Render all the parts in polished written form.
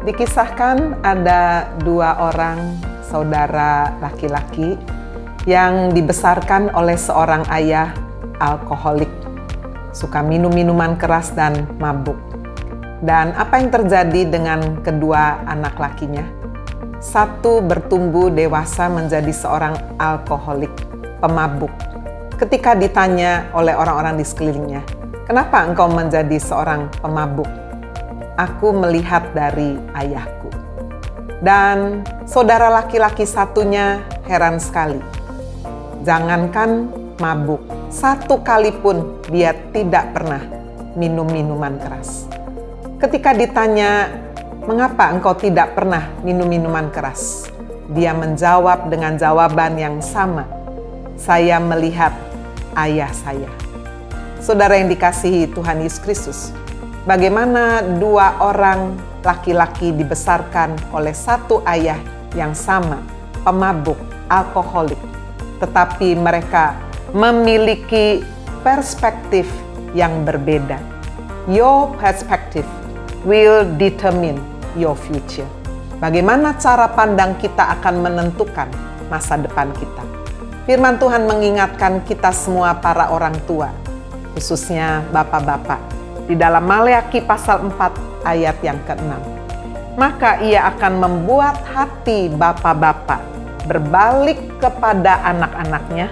Dikisahkan ada dua orang saudara laki-laki yang dibesarkan oleh seorang ayah alkoholik, suka minum minuman keras dan mabuk. Dan apa yang terjadi dengan kedua anak lakinya? Satu bertumbuh dewasa menjadi seorang alkoholik, pemabuk. Ketika ditanya oleh orang-orang di sekelilingnya, "Kenapa engkau menjadi seorang pemabuk?" "Aku melihat dari ayahku." Dan saudara laki-laki satunya heran sekali. Jangankan mabuk, satu kali pun dia tidak pernah minum minuman keras. Ketika ditanya, "Mengapa engkau tidak pernah minum minuman keras?" Dia menjawab dengan jawaban yang sama, "Saya melihat ayah saya." Saudara yang dikasihi Tuhan Yesus Kristus, bagaimana dua orang laki-laki dibesarkan oleh satu ayah yang sama, pemabuk, alkoholik, tetapi mereka memiliki perspektif yang berbeda. Your perspective will determine your future. Bagaimana cara pandang kita akan menentukan masa depan kita. Firman Tuhan mengingatkan kita semua para orang tua, khususnya bapak-bapak, di dalam Maleakhi pasal 4 ayat yang ke-6. Maka ia akan membuat hati bapak-bapak berbalik kepada anak-anaknya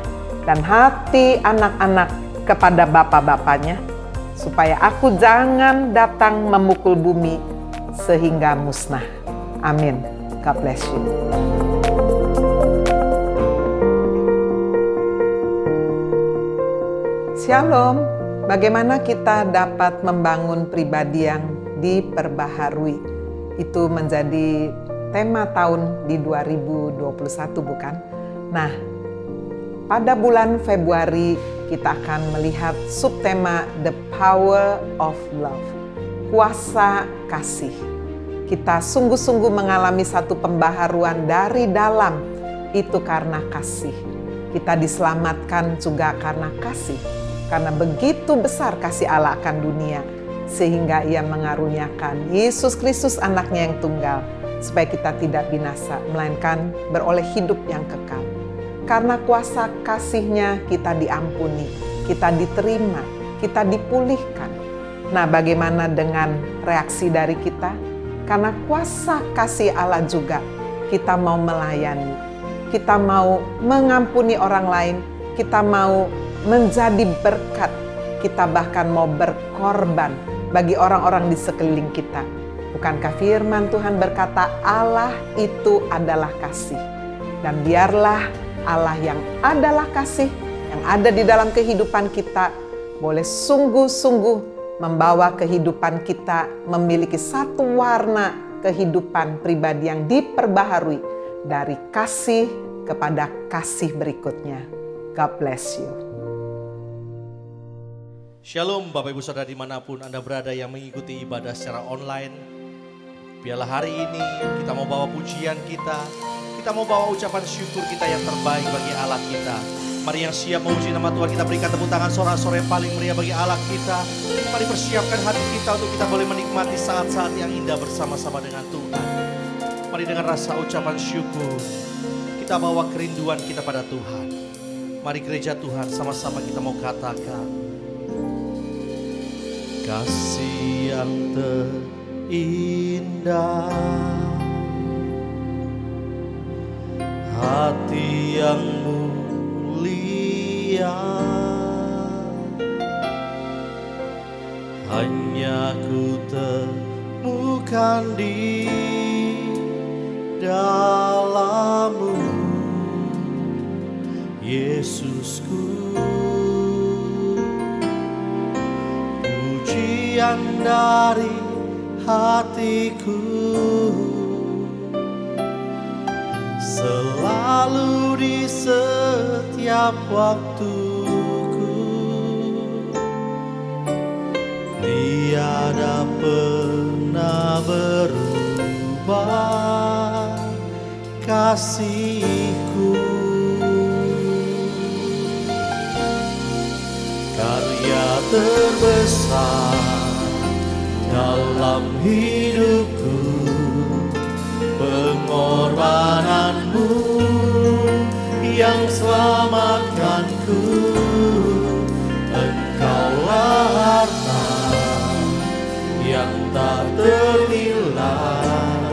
dan hati anak-anak kepada bapak-bapaknya, supaya aku jangan datang memukul bumi sehingga musnah. Amin. God bless you. Shalom. Bagaimana kita dapat membangun pribadi yang diperbaharui? Itu menjadi tema tahun di 2021, bukan? Nah, pada bulan Februari kita akan melihat subtema The Power of Love, kuasa kasih. Kita sungguh-sungguh mengalami satu pembaharuan dari dalam, itu karena kasih. Kita diselamatkan juga karena kasih. Karena begitu besar kasih Allah akan dunia, sehingga ia mengaruniakan Yesus Kristus anaknya yang tunggal, supaya kita tidak binasa, melainkan beroleh hidup yang kekal. Karena kuasa kasih-Nya kita diampuni, kita diterima, kita dipulihkan. Nah, bagaimana dengan reaksi dari kita? Karena kuasa kasih Allah juga, kita mau melayani, kita mau mengampuni orang lain, kita mau menjadi berkat, kita bahkan mau berkorban bagi orang-orang di sekeliling kita. Bukankah firman Tuhan berkata Allah itu adalah kasih? Dan biarlah Allah yang adalah kasih, yang ada di dalam kehidupan kita, boleh sungguh-sungguh membawa kehidupan kita memiliki satu warna kehidupan pribadi yang diperbaharui dari kasih kepada kasih berikutnya. God bless you. Shalom Bapak Ibu Saudara dimanapun Anda berada yang mengikuti ibadah secara online. Biarlah hari ini kita mau bawa pujian kita mau bawa ucapan syukur kita yang terbaik bagi Allah kita. Mari yang siap memuji nama Tuhan, kita berikan tepuk tangan sorak-sorai yang paling meriah bagi Allah kita. Mari persiapkan hati kita untuk kita boleh menikmati saat-saat yang indah bersama-sama dengan Tuhan. Mari dengan rasa ucapan syukur kita bawa kerinduan kita pada Tuhan. Mari gereja Tuhan sama-sama kita mau katakan, kasih yang terindah, hati yang mulia, hanya ku temukan di dalam-Mu, Yesusku. Pujian dari hatiku selalu di setiap waktuku, tiada pernah berubah kasihku. Karya terbesar dalam hidupku yang selamatkanku. Engkaulah harta yang tak ternilai,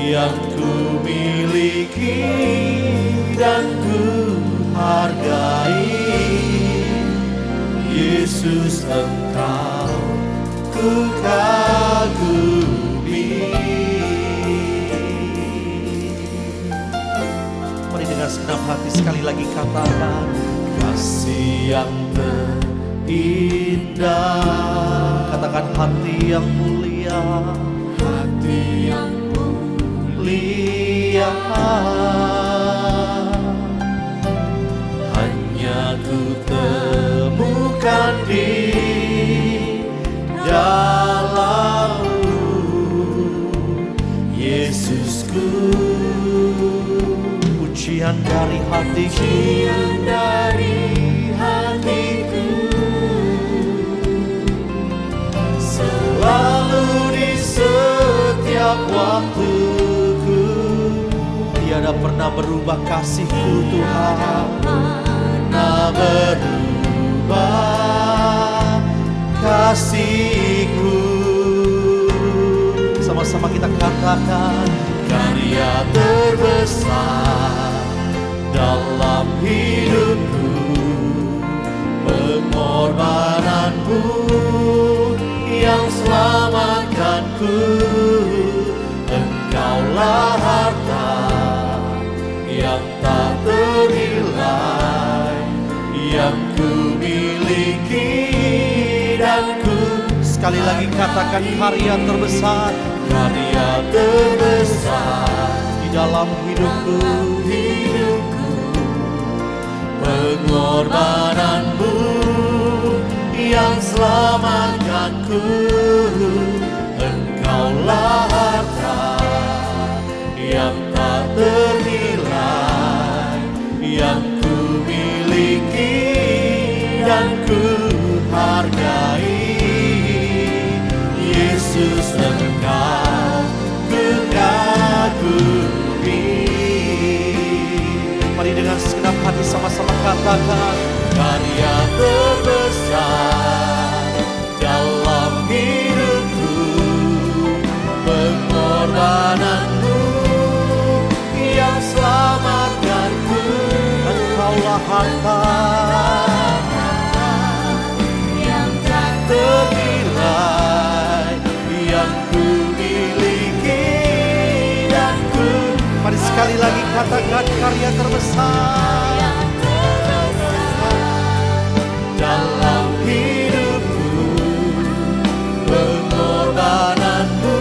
yang ku miliki dan ku hargai. Yesus, Engkau ku kagumi. Mari dengan segenap hati sekali lagi katakan, kasih yang terindah. Katakan, hati yang mulia, hati yang mulia. Hanya ku temukan di dalam-Mu, Yesusku. Pujian dari hatiku, selalu di setiap waktuku. Tiada pernah berubah kasih-Ku Tuhan, pernah berubah kasih-Ku. Sama-sama kita katakan, karya terbesar dalam hidupku, pengorbanan-Mu yang selamatkanku. Engkaulah harta yang tak ternilai, yang ku miliki dan ku. Sekali lagi katakan, karya terbesar, karya terbesar di dalam hidupku, pengorbanan-Mu yang selamatkanku. Engkaulah harta yang tak ternilai, yang ku miliki dan ku hargai. Yesus, Engkau ku kagumi. Mari dengan segenap hati sama-sama katakan, karya terbesar dalam hidupku, pengorbanan-Mu yang selamatkanku. Engkaulah harta yang tak ternilai, yang ku miliki dan ku. Mari sekali lagi katakan, karya terbesar dalam hidupku, pengorbanan-Mu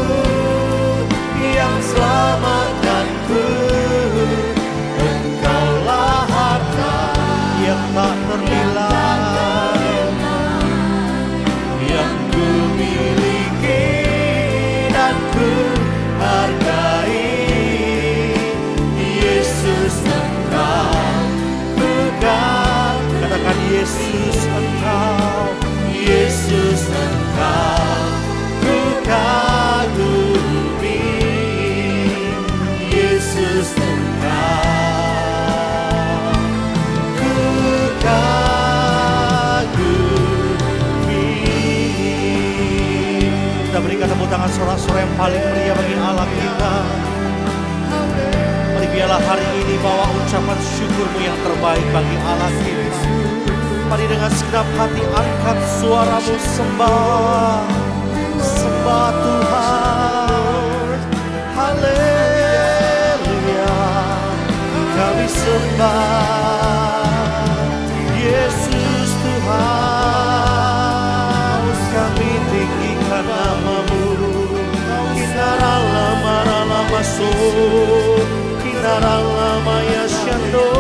yang selamatkanku. Engkaulah harta yang tak ternilai, yang ku miliki dan ku hargai. Yesus, Engkau ku kagumi. Katakan, Yesus, Engkau, Yesus, Engkau ku kagumi. Yesus, Engkau ku kagumi. Kita berikan tepuk tangan sorak-sorai yang paling meriah bagi Allah kita. Mari biarlah hari ini bawa ucapan syukur-Mu yang terbaik bagi Allah kita. Mari dengan segenap hati angkat suaramu, sembah, sembah Tuhan. Haleluya, kami sembah Yesus Tuhan. Kami tinggikan nama-Mu. Kinarala marala masuk, kinarala maya syando.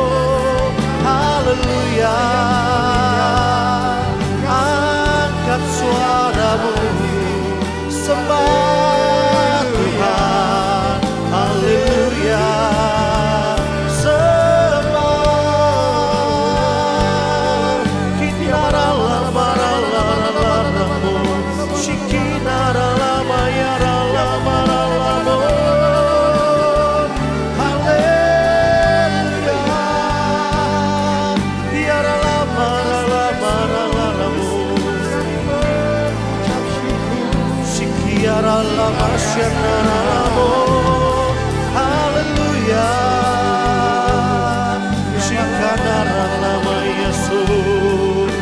Haleluya, angkat suaramu, sembah Tuhan. Haleluya, sembah Haleluya. Shikana nama Yesus.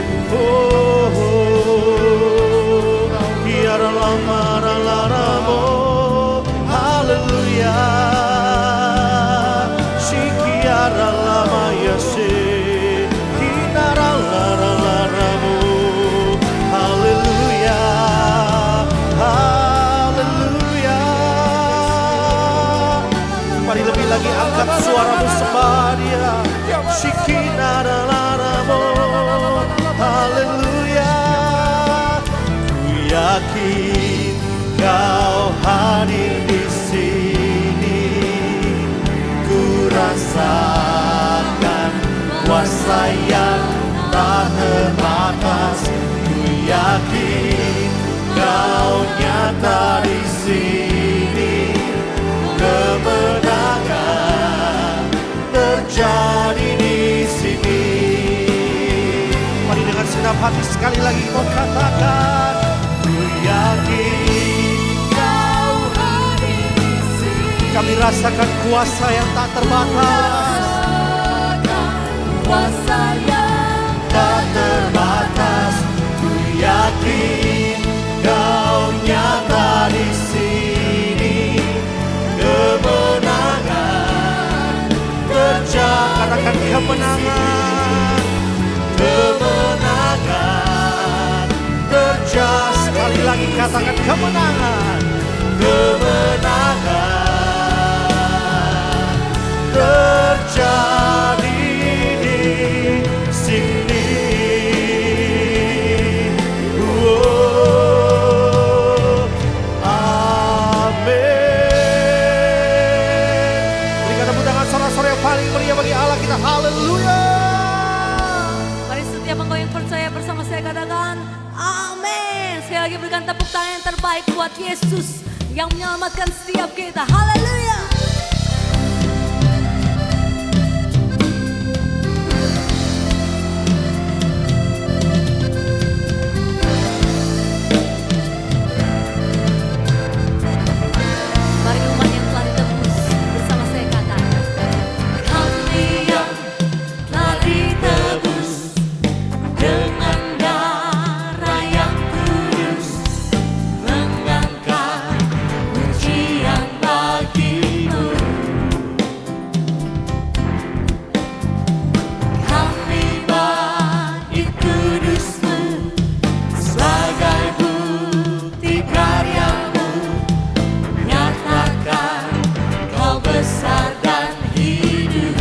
Biar lama haleluya. Shikiara lama Yesus. Kinara laramu. Haleluya. Haleluya. Mari lebih lagi angkat suaramu sembah Dia. Shikinara laramu. Haleluya. Yakin Kau hadir di sini, ku rasakan kuasa yang tak terbatas. Ku yakin Kau nyata di sini, kemenangan terjadi di sini. Mari dengan segenap hati sekali lagi mau katakan. Yakin Kau hadir di sini. Kami rasakan kuasa yang tak terbatas. Kuasa yang tak terbatas. Ku yakin Kau nyata di sini, kemenangan terjadi. Katakan kemenangan, kemenangan terjadi. Sekali lagi katakan kemenangan, kemenangan terjadi di sini. Amin. Berikan tepuk tangan sorak-sorai yang paling meriah bagi Allah kita. Haleluya. Mari setiap engkau yang percaya bersama saya katakan amin. Sekali lagi berikan tepuk tangan yang terbaik buat Yesus yang menyelamatkan setiap kita. Haleluya. Mari umat yang telah ditebus bersama saya katakan kami yang telah ditebus dengan darah yang kudus, mengangkat pujian bagi-Mu. Kami bait kudus-Mu sebagai bukti karya-Mu, nyatakan Kau besar dan hidup.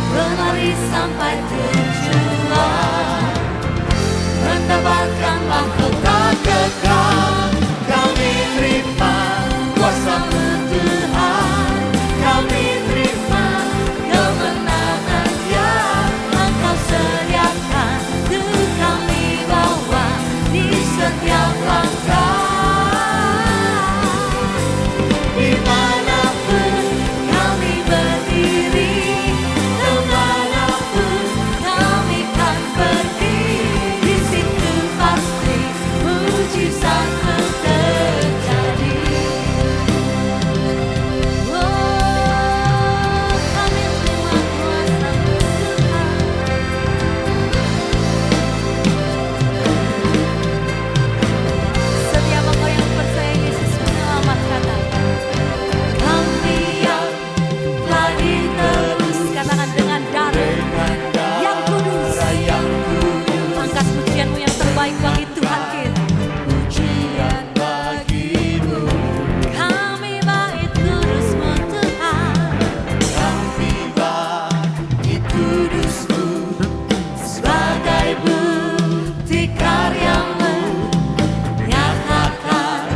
Berlari sampai tujuan, mendapatkan mahkota kekal. Kami terima kuasa-Mu Tuhan, kami terima kemenangan yang Engkau sediakan. Tuh kami bawa di setiap langkah. Dimanapun kami berdiri, kemanapun kami kan pergi, di situ pasti mujizat-Mu terjadi. Oh, kami terima kuasa-Mu Tuhan. Setiap engkau yang percaya Yesus menyelamat katakan kami yang telah ditebus, katakan dengan darah yang kudus. Angkat pujian-Mu yang terbaik bagi Tuhan kita. Pujian bagi-Mu. Kami bait kudus-Mu Tuhan, kami bait kudus-Mu sebagai bukti karya-Mu, nyatakan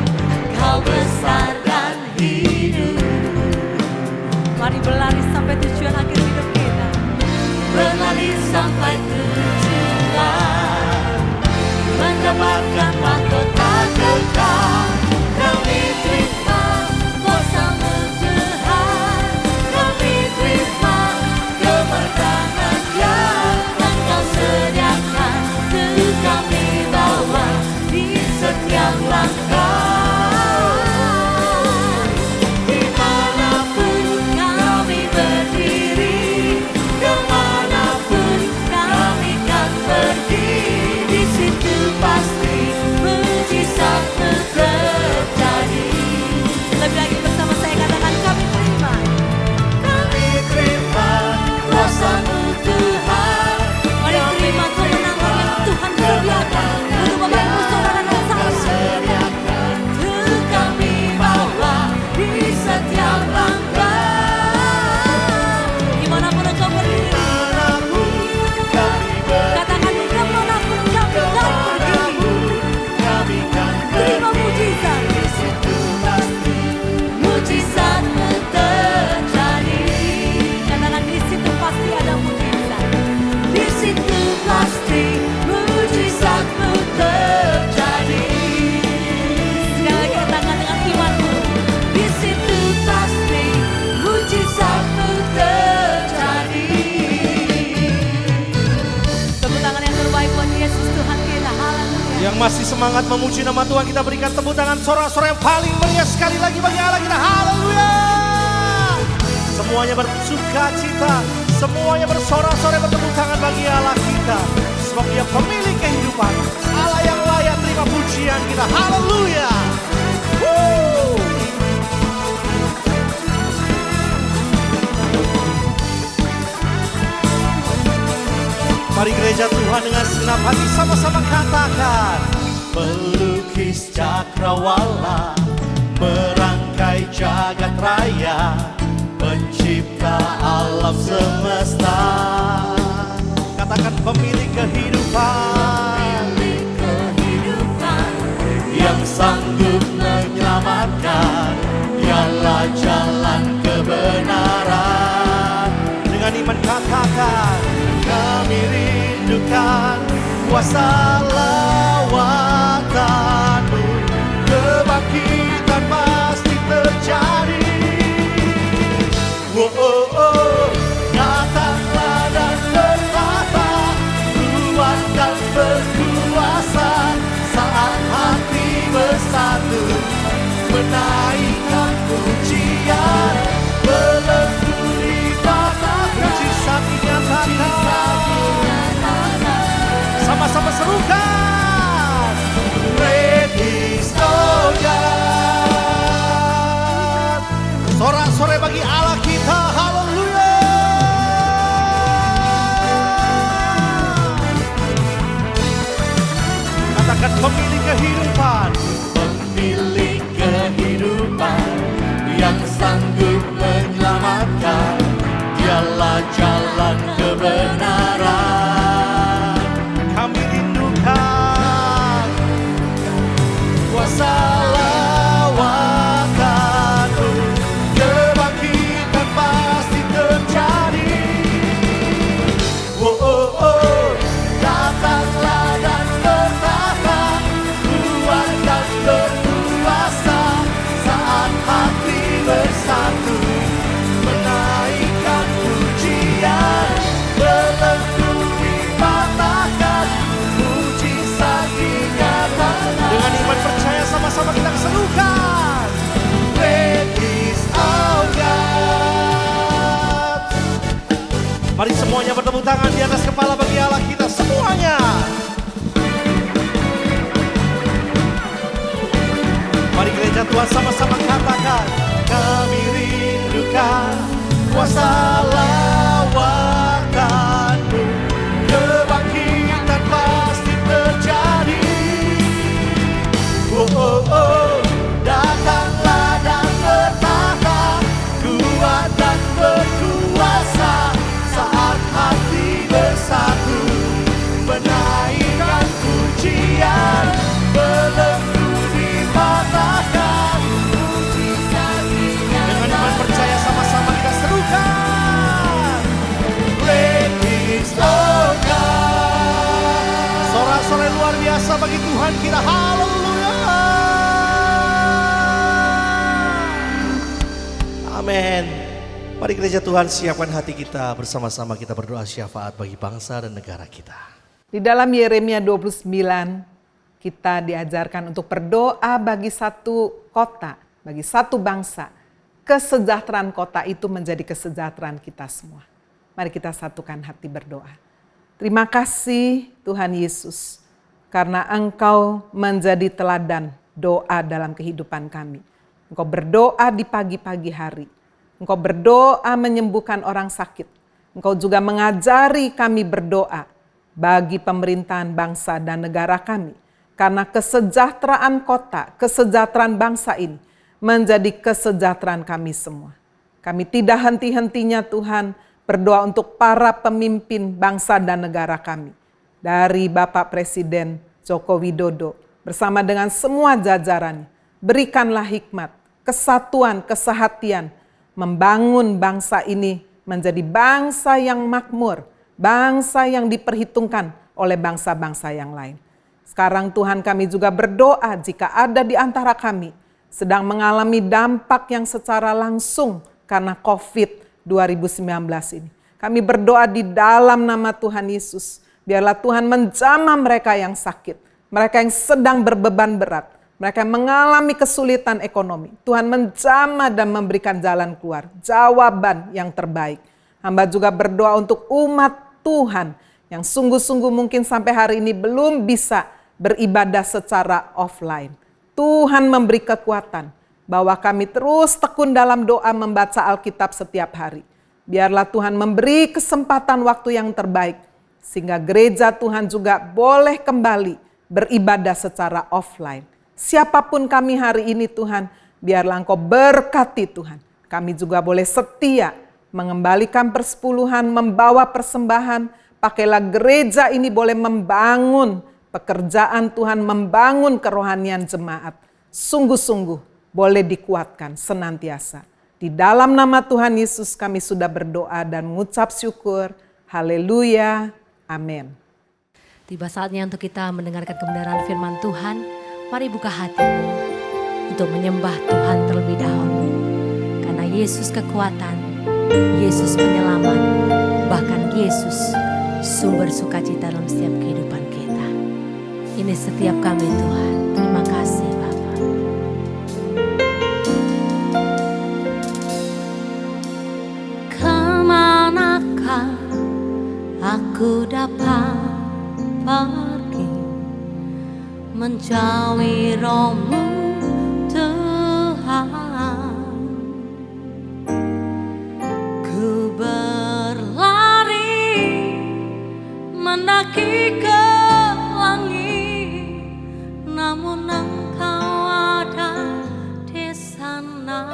Kau besar dan hidup. Mari berlari sampai tujuan akhir hidup kita. Berlari sampai tujuan, mendapatkan mahkota kekal. Kami terima kuasa-Mu Tuhan, kami terima kemenangan yang Engkau sediakan. Tuh kami bawa semangat memuji nama Tuhan, kita berikan tepuk tangan sorak-sorai yang paling meriah sekali lagi bagi Allah kita. Haleluya. Semuanya bersuka cita, semuanya bersorak-sorai bertepuk tangan bagi Allah kita. Sebab Dia pemilik kehidupan, Allah yang layak terima pujian kita. Haleluya. Mari gereja Tuhan dengan segenap hati sama-sama katakan. Pelukis cakrawala, merangkai jagat raya, pencipta alam semesta. Katakan pemilik kehidupan, yang sanggup menyelamatkan, Dialah jalan kebenaran. Dengan iman katakan, kami rindukan kuasa lawatan-Mu, kebangkitan pasti terjadi. Datanglah dan bertata, kuat dan berkuasa, saat hati bersatu, menaikkan pujian, belenggu dikatakan, mujizat dinyatakan. Sama-sama serukan, great is our God. Sorak-sorai bagi Allah kita, haleluya. Katakan pemilik kehidupan, pemilik kehidupan, yang sanggup menyelamatkan, Dialah jalan kebenaran. Kami rindukan kuasa lawatan-Mu, kebangkitan pasti terjadi. Datanglah dan bertata, kuat dan berkuasa, saat hati bersatu, menaikkan pujian, belenggu dipatahkan, mujizat dinyatakan. Dengan iman percaya sama-sama kita serukan, great is our God. Mari semuanya bertepuk tangan di atas kepala bagi Allah kita semuanya. Mari gereja Tuhan sama-sama katakan, kami rindukan kuasa lawatan-Mu, kebangkitan pasti terjadi. Datanglah dan bertata, kuat dan berkuasa, saat hati bersatu, menaikkan pujian, belenggu dipatahkan, mujizat dinyatakan. Dengan iman percaya sama-sama kita serukan, great is our God. Sorak-sorai luar biasa bagi Tuhan kita, haleluya. Amin. Mari gereja Tuhan siapkan hati kita, bersama-sama kita berdoa syafaat bagi bangsa dan negara kita. Di dalam Yeremia 29, kita diajarkan untuk berdoa bagi satu kota, bagi satu bangsa. Kesejahteraan kota itu menjadi kesejahteraan kita semua. Mari kita satukan hati berdoa. Terima kasih Tuhan Yesus, karena Engkau menjadi teladan doa dalam kehidupan kami. Engkau berdoa di pagi-pagi hari. Engkau berdoa menyembuhkan orang sakit. Engkau juga mengajari kami berdoa bagi pemerintahan bangsa dan negara kami. Karena kesejahteraan kota, kesejahteraan bangsa ini menjadi kesejahteraan kami semua. Kami tidak henti-hentinya Tuhan berdoa untuk para pemimpin bangsa dan negara kami. Dari Bapak Presiden Joko Widodo bersama dengan semua jajarannya. Berikanlah hikmat, kesatuan, kesehatian, membangun bangsa ini menjadi bangsa yang makmur, bangsa yang diperhitungkan oleh bangsa-bangsa yang lain. Sekarang Tuhan kami juga berdoa jika ada di antara kami sedang mengalami dampak yang secara langsung karena COVID 2019 ini. Kami berdoa di dalam nama Tuhan Yesus, biarlah Tuhan menjamah mereka yang sakit, mereka yang sedang berbeban berat, mereka yang mengalami kesulitan ekonomi. Tuhan menjamah dan memberikan jalan keluar, jawaban yang terbaik. Hamba juga berdoa untuk umat Tuhan yang sungguh-sungguh mungkin sampai hari ini belum bisa beribadah secara offline. Tuhan memberi kekuatan bahwa kami terus tekun dalam doa membaca Alkitab setiap hari. Biarlah Tuhan memberi kesempatan waktu yang terbaik, sehingga gereja Tuhan juga boleh kembali beribadah secara offline. Siapapun kami hari ini Tuhan, biarlah Engkau berkati Tuhan. Kami juga boleh setia mengembalikan persepuluhan, membawa persembahan. Pakailah gereja ini boleh membangun pekerjaan Tuhan, membangun kerohanian jemaat. Sungguh-sungguh boleh dikuatkan senantiasa. Di dalam nama Tuhan Yesus kami sudah berdoa dan mengucap syukur. Haleluya. Amin. Tiba saatnya untuk kita mendengarkan kebenaran firman Tuhan. Mari buka hatimu untuk menyembah Tuhan terlebih dahulu. Karena Yesus kekuatan, Yesus penyelamat, bahkan Yesus sumber sukacita dalam setiap kehidupan kita. Ini setiap kami Tuhan. Terima kasih Bapa. Kemanakah aku dapat pergi menjauhi roh-Mu Tuhan? Ku berlari mendaki ke langit, namun Engkau ada di sana.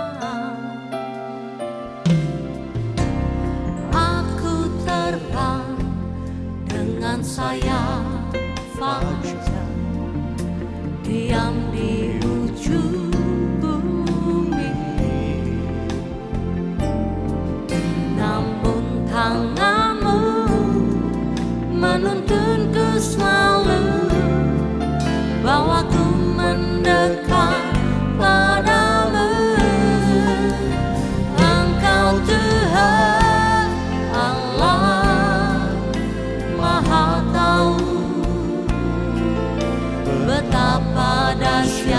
Aku terbang dengan sayap fajar, diam di ujung bumi, namun tangan-Mu menuntunku selalu, bawaku mendekat padamu. Engkau Tuhan Allah Maha Tahu betapa dahsyat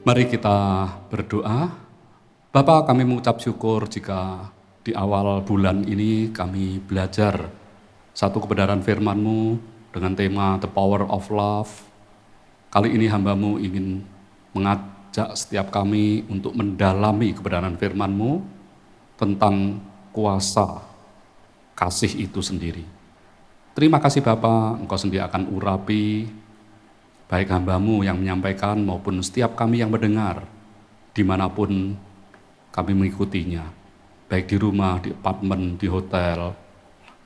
Mari kita berdoa. Bapa, kami mengucap syukur jika di awal bulan ini kami belajar satu kebenaran firman-Mu dengan tema The Power of Love. Kali ini hamba-Mu ingin mengajak setiap kami untuk mendalami kebenaran firman-Mu tentang kuasa kasih itu sendiri. Terima kasih Bapa, Engkau sendiri akan urapi baik hamba-Mu yang menyampaikan maupun setiap kami yang mendengar, dimanapun kami mengikutinya, baik di rumah, di apartemen, di hotel,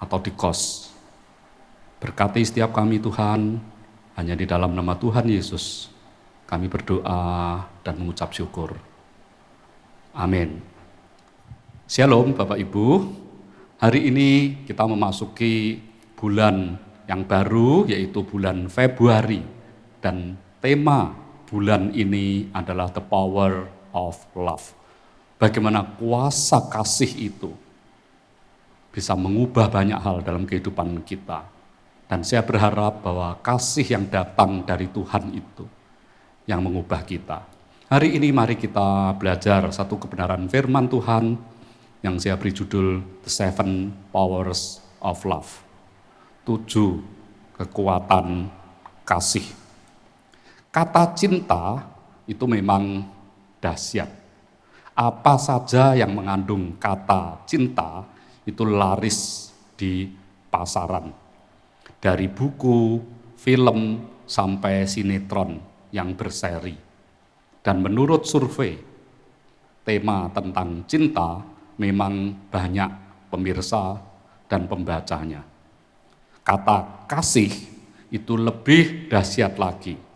atau di kos. Berkati setiap kami Tuhan, hanya di dalam nama Tuhan Yesus, kami berdoa dan mengucap syukur. Amin. Shalom Bapak Ibu, hari ini kita memasuki bulan yang baru, yaitu bulan Februari. Dan tema bulan ini adalah The Power of Love. Bagaimana kuasa kasih itu bisa mengubah banyak hal dalam kehidupan kita. Dan saya berharap bahwa kasih yang datang dari Tuhan itu yang mengubah kita. Hari ini mari kita belajar satu kebenaran firman Tuhan yang saya beri judul The Seven Powers of Love. 7 kekuatan kasih. Kata cinta itu memang dahsyat. Apa saja yang mengandung kata cinta itu laris di pasaran. Dari buku, film, sampai sinetron yang berseri. Dan menurut survei, tema tentang cinta memang banyak pemirsa dan pembacanya. Kata kasih itu lebih dahsyat lagi.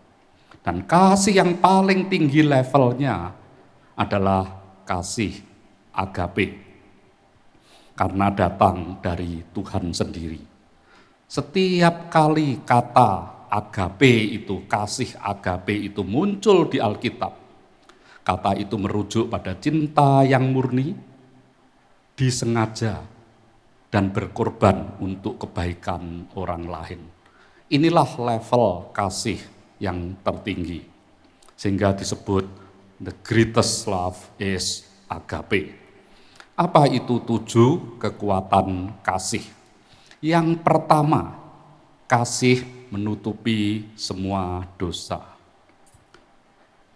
Dan kasih yang paling tinggi levelnya adalah kasih agape. Karena datang dari Tuhan sendiri. Setiap kali kata agape itu, kasih agape itu muncul di Alkitab, kata itu merujuk pada cinta yang murni, disengaja, dan berkorban untuk kebaikan orang lain. Inilah level kasih yang tertinggi. Sehingga disebut the greatest love is agape. Apa itu 7 kekuatan kasih? Yang pertama, kasih menutupi semua dosa.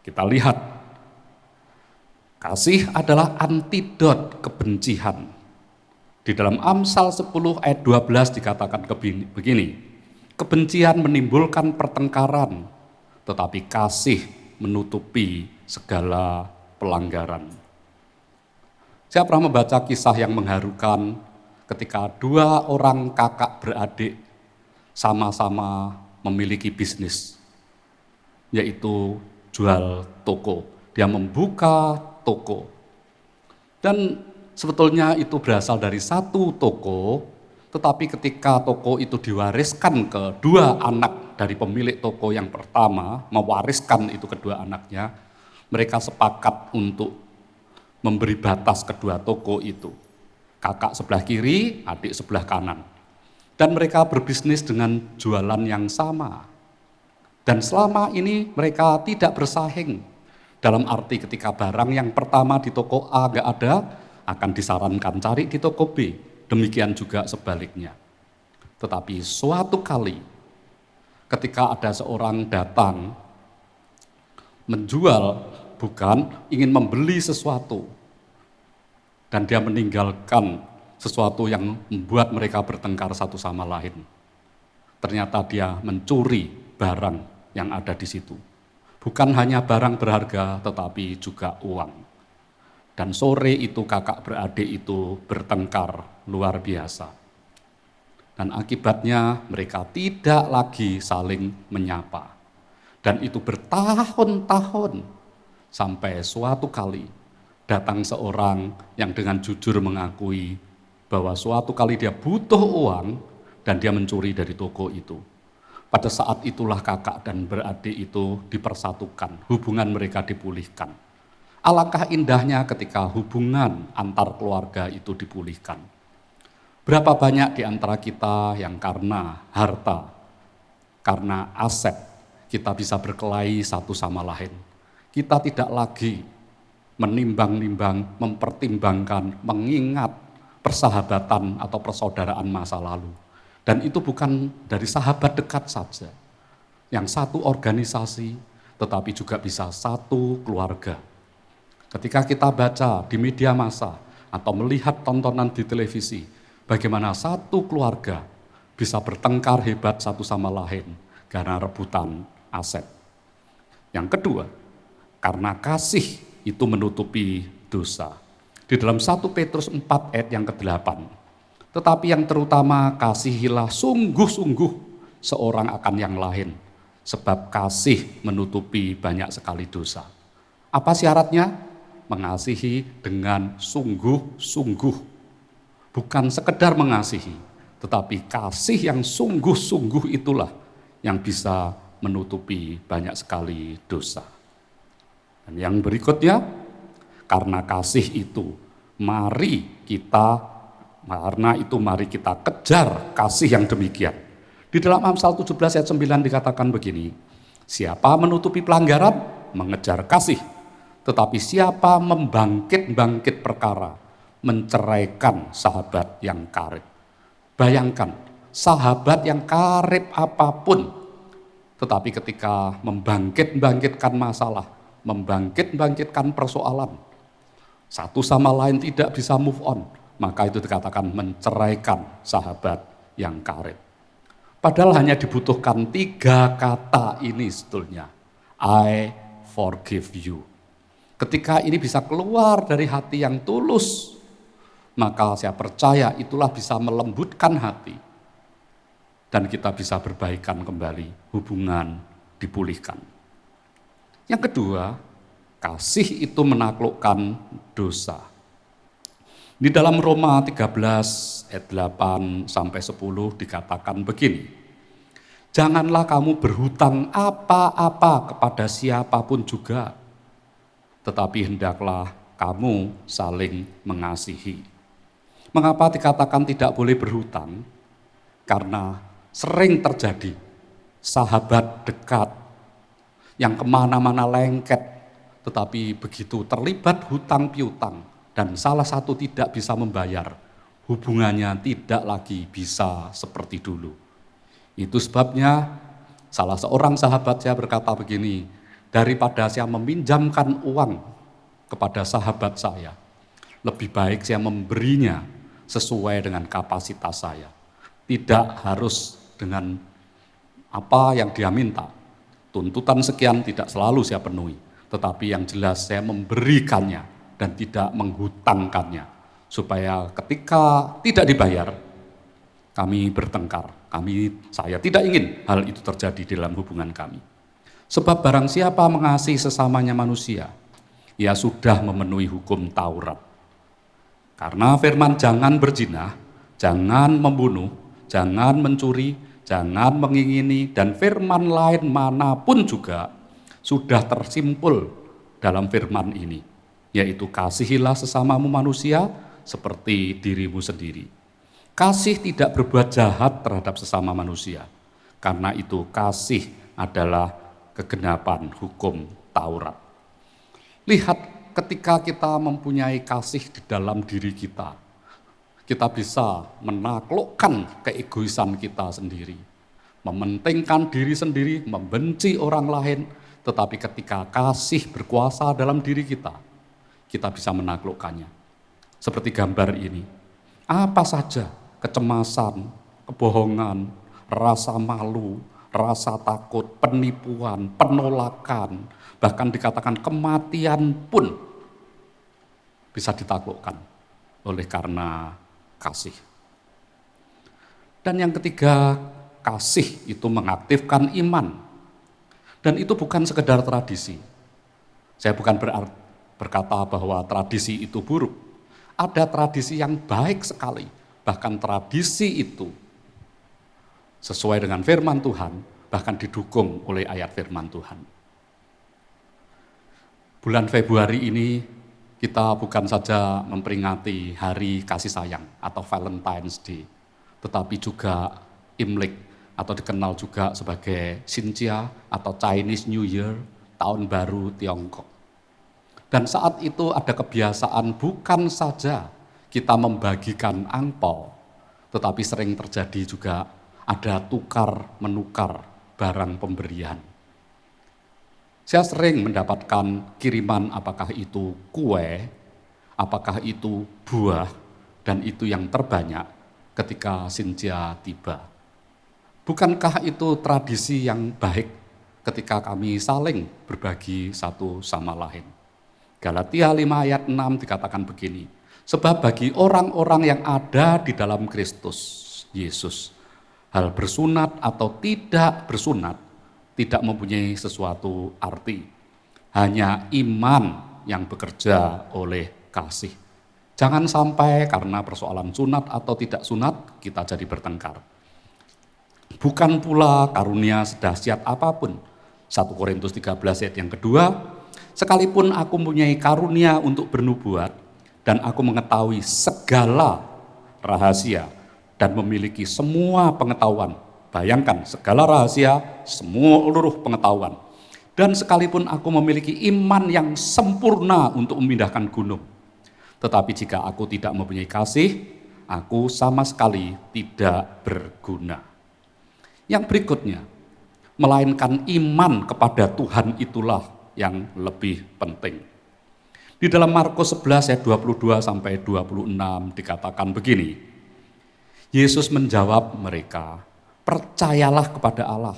Kita lihat, kasih adalah antidot kebencian. Di dalam Amsal 10 ayat 12 dikatakan begini, kebencian menimbulkan pertengkaran, tetapi kasih menutupi segala pelanggaran. Saya pernah membaca kisah yang mengharukan ketika 2 orang kakak beradik sama-sama memiliki bisnis, yaitu jual toko. Dia membuka toko. Dan sebetulnya itu berasal dari satu toko, tetapi ketika toko itu diwariskan ke 2 anak dari pemilik toko yang pertama, mewariskan itu kedua anaknya, mereka sepakat untuk memberi batas kedua toko itu. Kakak sebelah kiri, adik sebelah kanan. Dan mereka berbisnis dengan jualan yang sama. Dan selama ini mereka tidak bersaing. Dalam arti ketika barang yang pertama di toko A nggak ada, akan disarankan cari di toko B. Demikian juga sebaliknya. Tetapi suatu kali ketika ada seorang datang menjual, bukan ingin membeli sesuatu, dan dia meninggalkan sesuatu yang membuat mereka bertengkar satu sama lain. Ternyata dia mencuri barang yang ada di situ. Bukan hanya barang berharga, tetapi juga uang. Dan sore itu kakak beradik itu bertengkar luar biasa. Dan akibatnya mereka tidak lagi saling menyapa. Dan itu bertahun-tahun sampai suatu kali datang seorang yang dengan jujur mengakui bahwa suatu kali dia butuh uang dan dia mencuri dari toko itu. Pada saat itulah kakak dan beradik itu dipersatukan, hubungan mereka dipulihkan. Alangkah indahnya ketika hubungan antar keluarga itu dipulihkan. Berapa banyak di antara kita yang karena harta, karena aset, kita bisa berkelahi satu sama lain. Kita tidak lagi menimbang-nimbang, mempertimbangkan, mengingat persahabatan atau persaudaraan masa lalu. Dan itu bukan dari sahabat dekat saja, yang satu organisasi, tetapi juga bisa satu keluarga. Ketika kita baca di media massa atau melihat tontonan di televisi, bagaimana satu keluarga bisa bertengkar hebat satu sama lain karena rebutan aset. Yang kedua, karena kasih itu menutupi dosa. Di dalam 1 Petrus 4 ayat yang ke-8, tetapi yang terutama kasihilah sungguh-sungguh seorang akan yang lain, sebab kasih menutupi banyak sekali dosa. Apa syaratnya? Mengasihi dengan sungguh-sungguh. Bukan sekedar mengasihi, tetapi kasih yang sungguh-sungguh itulah yang bisa menutupi banyak sekali dosa. Dan yang berikutnya, karena kasih itu, mari kita kejar kasih yang demikian. Di dalam Amsal 17 ayat 9 dikatakan begini, siapa menutupi pelanggaran, mengejar kasih. Tetapi siapa membangkit-bangkit perkara, menceraikan sahabat yang karib. Bayangkan, sahabat yang karib apapun, tetapi ketika membangkit-bangkitkan masalah, membangkit-bangkitkan persoalan, satu sama lain tidak bisa move on, maka itu dikatakan menceraikan sahabat yang karib. Padahal hanya dibutuhkan 3 kata ini sebetulnya. I forgive you. Ketika ini bisa keluar dari hati yang tulus, maka saya percaya itulah bisa melembutkan hati. Dan kita bisa berbaikan kembali, hubungan dipulihkan. Yang kedua, kasih itu menaklukkan dosa. Di dalam Roma 13 ayat 8 sampai 10 dikatakan begini, janganlah kamu berhutang apa-apa kepada siapapun juga, tetapi hendaklah kamu saling mengasihi. Mengapa dikatakan tidak boleh berhutang? Karena sering terjadi sahabat dekat yang kemana-mana lengket, tetapi begitu terlibat hutang piutang dan salah satu tidak bisa membayar, hubungannya tidak lagi bisa seperti dulu. Itu sebabnya salah seorang sahabat saya berkata begini, daripada saya meminjamkan uang kepada sahabat saya, lebih baik saya memberinya sesuai dengan kapasitas saya. Tidak harus dengan apa yang dia minta. Tuntutan sekian tidak selalu saya penuhi, tetapi yang jelas saya memberikannya dan tidak menghutangkannya. Supaya ketika tidak dibayar, kami bertengkar. Saya tidak ingin hal itu terjadi dalam hubungan kami. Sebab barang siapa mengasihi sesamanya manusia, ia sudah memenuhi hukum Taurat. Karena firman jangan berzina, jangan membunuh, jangan mencuri, jangan mengingini, dan firman lain manapun juga sudah tersimpul dalam firman ini, yaitu kasihilah sesamamu manusia seperti dirimu sendiri. Kasih tidak berbuat jahat terhadap sesama manusia, karena itu kasih adalah kegenapan hukum Taurat. Lihat, ketika kita mempunyai kasih di dalam diri kita bisa menaklukkan keegoisan kita sendiri, mementingkan diri sendiri, membenci orang lain, tetapi ketika kasih berkuasa dalam diri kita bisa menaklukkannya. Seperti gambar ini, apa saja kecemasan, kebohongan, rasa malu, rasa takut, penipuan, penolakan, bahkan dikatakan kematian pun bisa ditaklukkan oleh karena kasih. Dan yang ketiga, kasih itu mengaktifkan iman. Dan itu bukan sekedar tradisi. Saya bukan berkata bahwa tradisi itu buruk. Ada tradisi yang baik sekali. Bahkan tradisi itu sesuai dengan firman Tuhan, bahkan didukung oleh ayat firman Tuhan. Bulan Februari ini kita bukan saja memperingati hari kasih sayang atau Valentine's Day, tetapi juga Imlek atau dikenal juga sebagai Xinjia atau Chinese New Year, Tahun Baru Tiongkok. Dan saat itu ada kebiasaan bukan saja kita membagikan angpau, tetapi sering terjadi juga ada tukar-menukar barang pemberian. Saya sering mendapatkan kiriman, apakah itu kue, apakah itu buah, dan itu yang terbanyak ketika Xinjia tiba. Bukankah itu tradisi yang baik ketika kami saling berbagi satu sama lain? Galatia 5 ayat 6 dikatakan begini, sebab bagi orang-orang yang ada di dalam Kristus Yesus, hal bersunat atau tidak bersunat tidak mempunyai sesuatu arti. Hanya iman yang bekerja oleh kasih. Jangan sampai karena persoalan sunat atau tidak sunat kita jadi bertengkar. Bukan pula karunia sedahsyat apapun. 1 Korintus 13 ayat yang kedua, sekalipun aku mempunyai karunia untuk bernubuat dan aku mengetahui segala rahasia dan memiliki semua pengetahuan. Bayangkan segala rahasia, seluruh pengetahuan. Dan sekalipun aku memiliki iman yang sempurna untuk memindahkan gunung. Tetapi jika aku tidak mempunyai kasih, aku sama sekali tidak berguna. Yang berikutnya, melainkan iman kepada Tuhan itulah yang lebih penting. Di dalam Markus 11 ayat 22 sampai 26 dikatakan begini. Yesus menjawab mereka, percayalah kepada Allah.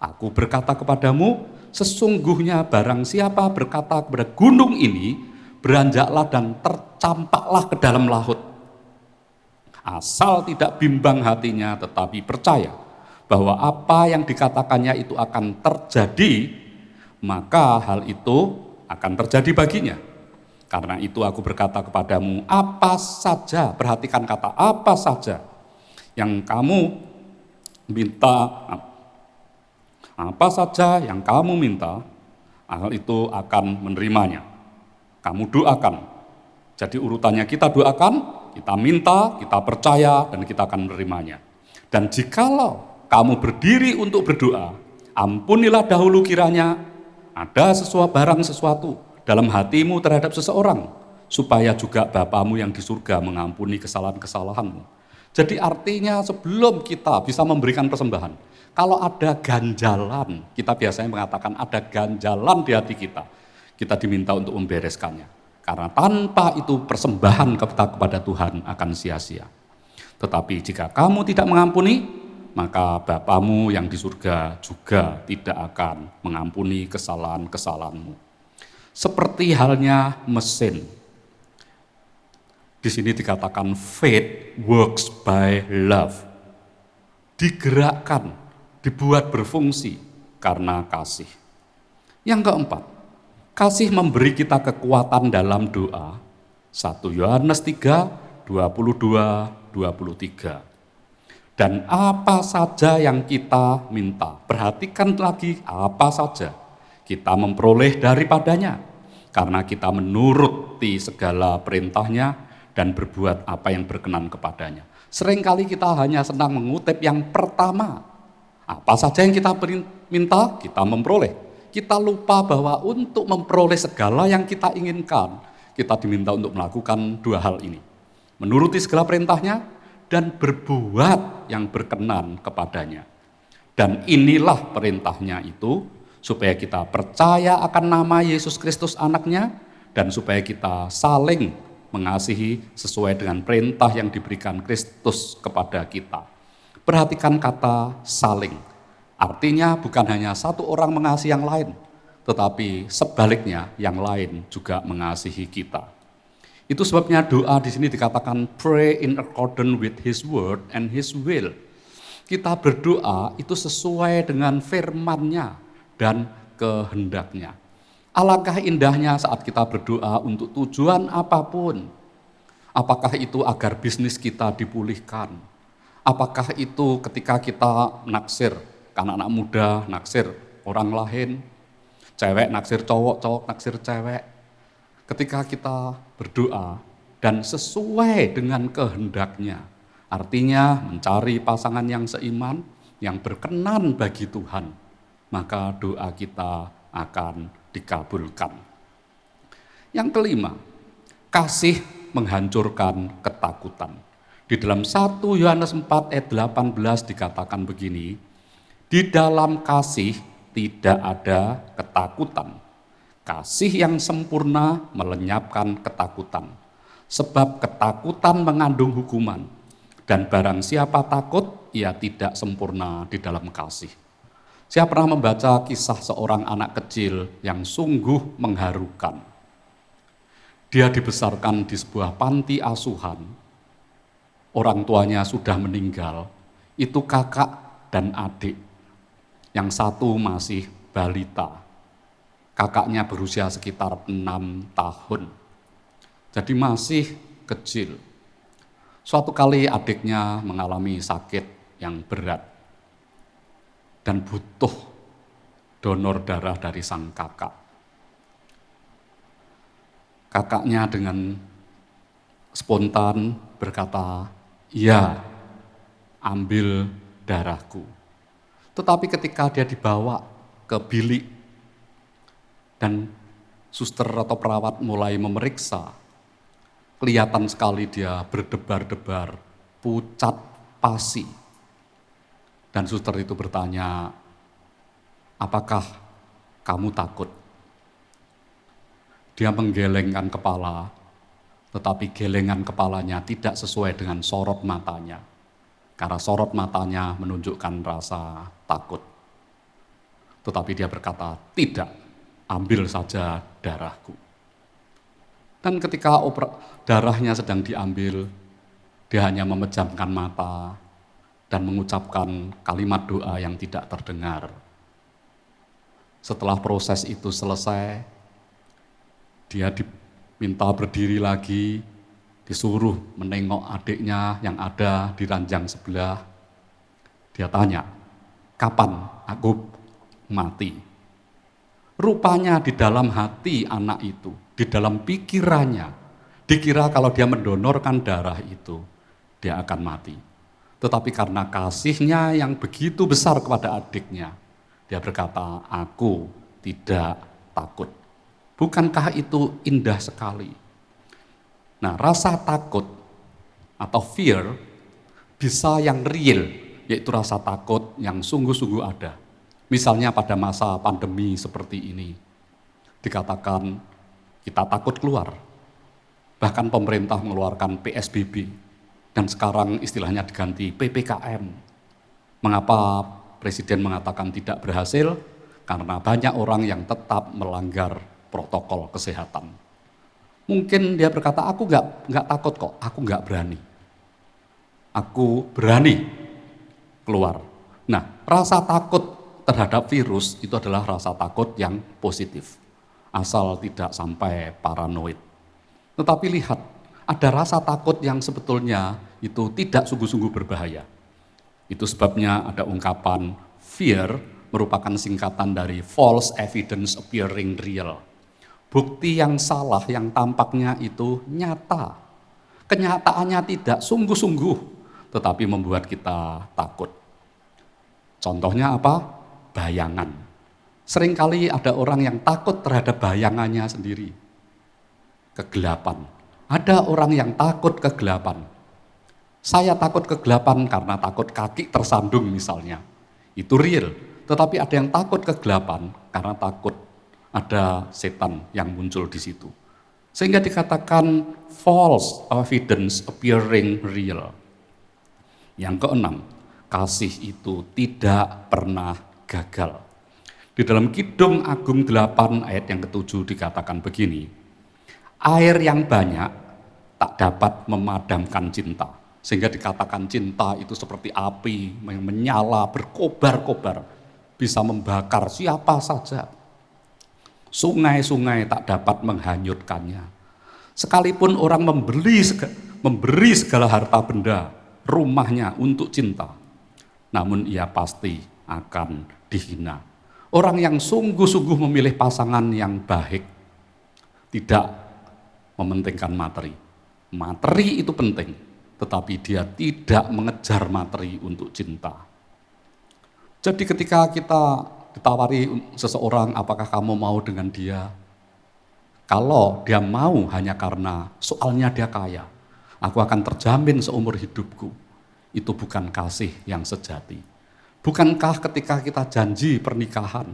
Aku berkata kepadamu, sesungguhnya barang siapa berkata kepada gunung ini, beranjaklah dan tercampaklah ke dalam laut. Asal tidak bimbang hatinya, tetapi percaya bahwa apa yang dikatakannya itu akan terjadi, maka hal itu akan terjadi baginya. Karena itu aku berkata kepadamu, apa saja, perhatikan kata apa saja yang kamu minta, apa saja yang kamu minta, hal itu akan menerimanya. Kamu doakan. Jadi urutannya kita doakan, kita minta, kita percaya, dan kita akan menerimanya. Dan jikalau kamu berdiri untuk berdoa, ampunilah dahulu kiranya ada sesuatu dalam hatimu terhadap seseorang, supaya juga Bapamu yang di surga mengampuni kesalahan-kesalahanmu. Jadi artinya sebelum kita bisa memberikan persembahan, kalau ada ganjalan, kita biasanya mengatakan ada ganjalan di hati kita diminta untuk membereskannya. Karena tanpa itu persembahan kepada Tuhan akan sia-sia. Tetapi jika kamu tidak mengampuni, maka Bapamu yang di surga juga tidak akan mengampuni kesalahan-kesalahanmu. Seperti halnya mesin. Di sini dikatakan faith works by love. Digerakkan, dibuat berfungsi karena kasih. Yang keempat, kasih memberi kita kekuatan dalam doa. 1 Yohanes 3, 22-23. Dan apa saja yang kita minta, perhatikan lagi apa saja, kita memperoleh daripadanya. Karena kita menuruti segala perintahnya dan berbuat apa yang berkenan kepadanya. Seringkali kita hanya senang mengutip yang pertama. Apa saja yang kita minta, kita memperoleh. Kita lupa bahwa untuk memperoleh segala yang kita inginkan, kita diminta untuk melakukan dua hal ini. Menuruti segala perintahnya, dan berbuat yang berkenan kepadanya. Dan inilah perintahnya itu, supaya kita percaya akan nama Yesus Kristus anaknya, dan supaya kita saling mengasihi sesuai dengan perintah yang diberikan Kristus kepada kita. Perhatikan kata saling. Artinya bukan hanya satu orang mengasihi yang lain, tetapi sebaliknya yang lain juga mengasihi kita. Itu sebabnya doa di sini dikatakan pray in accordance with His word and His will. Kita berdoa itu sesuai dengan firman-Nya dan kehendaknya. Alangkah indahnya saat kita berdoa untuk tujuan apapun. Apakah itu agar bisnis kita dipulihkan? Apakah itu ketika kita naksir, anak-anak muda naksir orang lain, cewek naksir cowok, cowok naksir cewek. Ketika kita berdoa dan sesuai dengan kehendaknya, artinya mencari pasangan yang seiman, yang berkenan bagi Tuhan, maka doa kita akan dikabulkan. Yang kelima, kasih menghancurkan ketakutan. Di dalam 1 Yohanes 4 ayat 18 dikatakan begini, di dalam kasih tidak ada ketakutan. Kasih yang sempurna melenyapkan ketakutan. Sebab ketakutan mengandung hukuman. Dan barang siapa takut, ia tidak sempurna di dalam kasih. Saya pernah membaca kisah seorang anak kecil yang sungguh mengharukan. Dia dibesarkan di sebuah panti asuhan. Orang tuanya sudah meninggal. Itu kakak dan adik. Yang satu masih balita. Kakaknya berusia sekitar 6 tahun. Jadi masih kecil. Suatu kali adiknya mengalami sakit yang berat. Dan butuh donor darah dari sang kakak. Kakaknya dengan spontan berkata, "Ya, ambil darahku." Tetapi ketika dia dibawa ke bilik dan suster atau perawat mulai memeriksa, kelihatan sekali dia berdebar-debar, pucat pasi. Dan suster itu bertanya, "Apakah kamu takut?" Dia menggelengkan kepala, tetapi gelengan kepalanya tidak sesuai dengan sorot matanya. Karena sorot matanya menunjukkan rasa takut. Tetapi dia berkata, "Tidak, ambil saja darahku." Dan ketika darahnya sedang diambil, dia hanya memejamkan mata dan mengucapkan kalimat doa yang tidak terdengar. Setelah proses itu selesai, dia diminta berdiri lagi, disuruh menengok adiknya yang ada di ranjang sebelah. Dia tanya, "Kapan aku mati?" Rupanya di dalam hati anak itu, di dalam pikirannya, dikira kalau dia mendonorkan darah itu, dia akan mati. Tetapi karena kasihnya yang begitu besar kepada adiknya, dia berkata, "Aku tidak takut." Bukankah itu indah sekali? Nah, rasa takut atau fear bisa yang real, yaitu rasa takut yang sungguh-sungguh ada. Misalnya pada masa pandemi seperti ini, dikatakan kita takut keluar. Bahkan pemerintah mengeluarkan PSBB. Dan sekarang istilahnya diganti PPKM. Mengapa Presiden mengatakan tidak berhasil? Karena banyak orang yang tetap melanggar protokol kesehatan. Mungkin dia berkata, "Aku nggak takut kok, aku nggak berani. Aku berani keluar." Nah, rasa takut terhadap virus itu adalah rasa takut yang positif. Asal tidak sampai paranoid. Tetapi lihat, ada rasa takut yang sebetulnya itu tidak sungguh-sungguh berbahaya. Itu sebabnya ada ungkapan fear merupakan singkatan dari false evidence appearing real. Bukti yang salah yang tampaknya itu nyata. Kenyataannya tidak sungguh-sungguh, tetapi membuat kita takut. Contohnya apa? Bayangan. Seringkali ada orang yang takut terhadap bayangannya sendiri. Kegelapan. Ada orang yang takut kegelapan. Saya takut kegelapan karena takut kaki tersandung misalnya. Itu real. Tetapi ada yang takut kegelapan karena takut ada setan yang muncul di situ. Sehingga dikatakan false evidence appearing real. Yang keenam, kasih itu tidak pernah gagal. Di dalam Kidung Agung 8 ayat yang ke-7 dikatakan begini, "Air yang banyak tak dapat memadamkan cinta." Sehingga dikatakan cinta itu seperti api yang menyala, berkobar-kobar, bisa membakar siapa saja. Sungai-sungai tak dapat menghanyutkannya. Sekalipun orang memberi segala harta benda, rumahnya untuk cinta, namun ia pasti akan dihina. Orang yang sungguh-sungguh memilih pasangan yang baik, tidak mementingkan materi. Materi itu penting, tetapi dia tidak mengejar materi untuk cinta. Jadi ketika kita ditawari seseorang, apakah kamu mau dengan dia? Kalau dia mau hanya karena soalnya dia kaya, aku akan terjamin seumur hidupku. Itu bukan kasih yang sejati. Bukankah ketika kita janji pernikahan,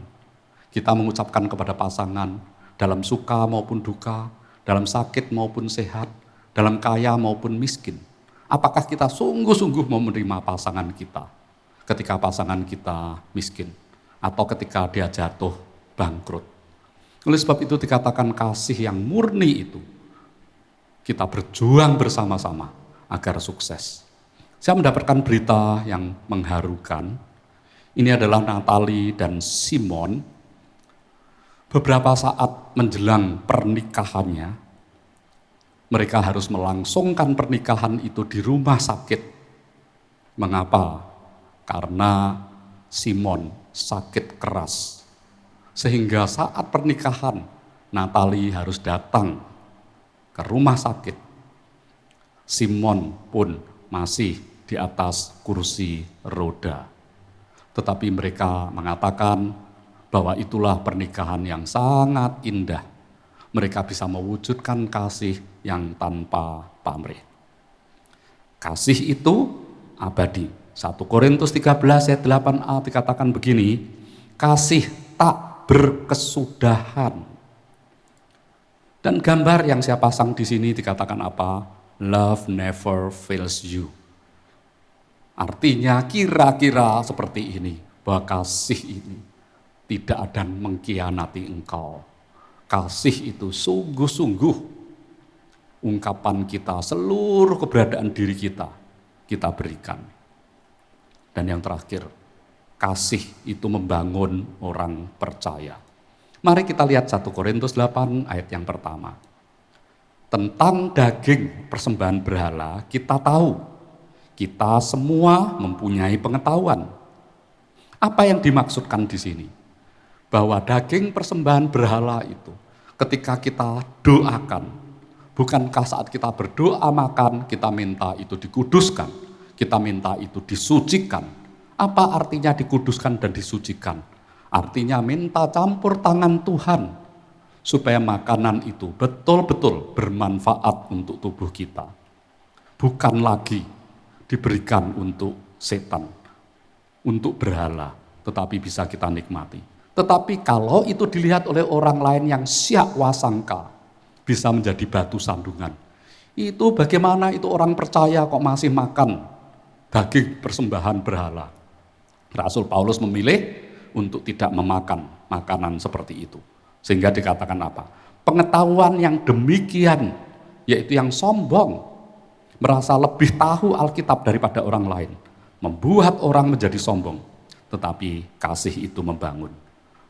kita mengucapkan kepada pasangan dalam suka maupun duka, dalam sakit maupun sehat, dalam kaya maupun miskin. Apakah kita sungguh-sungguh mau menerima pasangan kita ketika pasangan kita miskin atau ketika dia jatuh bangkrut? Oleh sebab itu dikatakan kasih yang murni itu, kita berjuang bersama-sama agar sukses. Saya mendapatkan berita yang mengharukan. Ini adalah Natalie dan Simon. Beberapa saat menjelang pernikahannya, mereka harus melangsungkan pernikahan itu di rumah sakit. Mengapa? Karena Simon sakit keras. Sehingga saat pernikahan, Natalie harus datang ke rumah sakit. Simon pun masih di atas kursi roda. Tetapi mereka mengatakan bahwa itulah pernikahan yang sangat indah. Mereka bisa mewujudkan kasih yang tanpa pamrih. Kasih itu abadi. 1 Korintus 13 ayat 8a dikatakan begini, kasih tak berkesudahan. Dan gambar yang saya pasang di sini dikatakan apa? Love never fails you. Artinya kira-kira seperti ini, bahwa kasih ini tidak ada mengkhianati engkau. Kasih itu sungguh-sungguh ungkapan kita, seluruh keberadaan diri kita berikan. Dan yang terakhir, kasih itu membangun orang percaya. Mari kita lihat 1 Korintus 8 ayat yang pertama. Tentang daging persembahan berhala, kita tahu, kita semua mempunyai pengetahuan. Apa yang dimaksudkan di sini? Bahwa daging persembahan berhala itu ketika kita doakan, bukankah saat kita berdoa makan, kita minta itu dikuduskan, kita minta itu disucikan. Apa artinya dikuduskan dan disucikan? Artinya minta campur tangan Tuhan, supaya makanan itu betul-betul bermanfaat untuk tubuh kita. Bukan lagi diberikan untuk setan, untuk berhala, tetapi bisa kita nikmati. Tetapi kalau itu dilihat oleh orang lain yang siak wasangka, bisa menjadi batu sandungan. Itu bagaimana itu orang percaya kok masih makan daging persembahan berhala. Rasul Paulus memilih untuk tidak memakan makanan seperti itu. Sehingga dikatakan apa? Pengetahuan yang demikian, yaitu yang sombong, merasa lebih tahu Alkitab daripada orang lain, membuat orang menjadi sombong. Tetapi kasih itu membangun.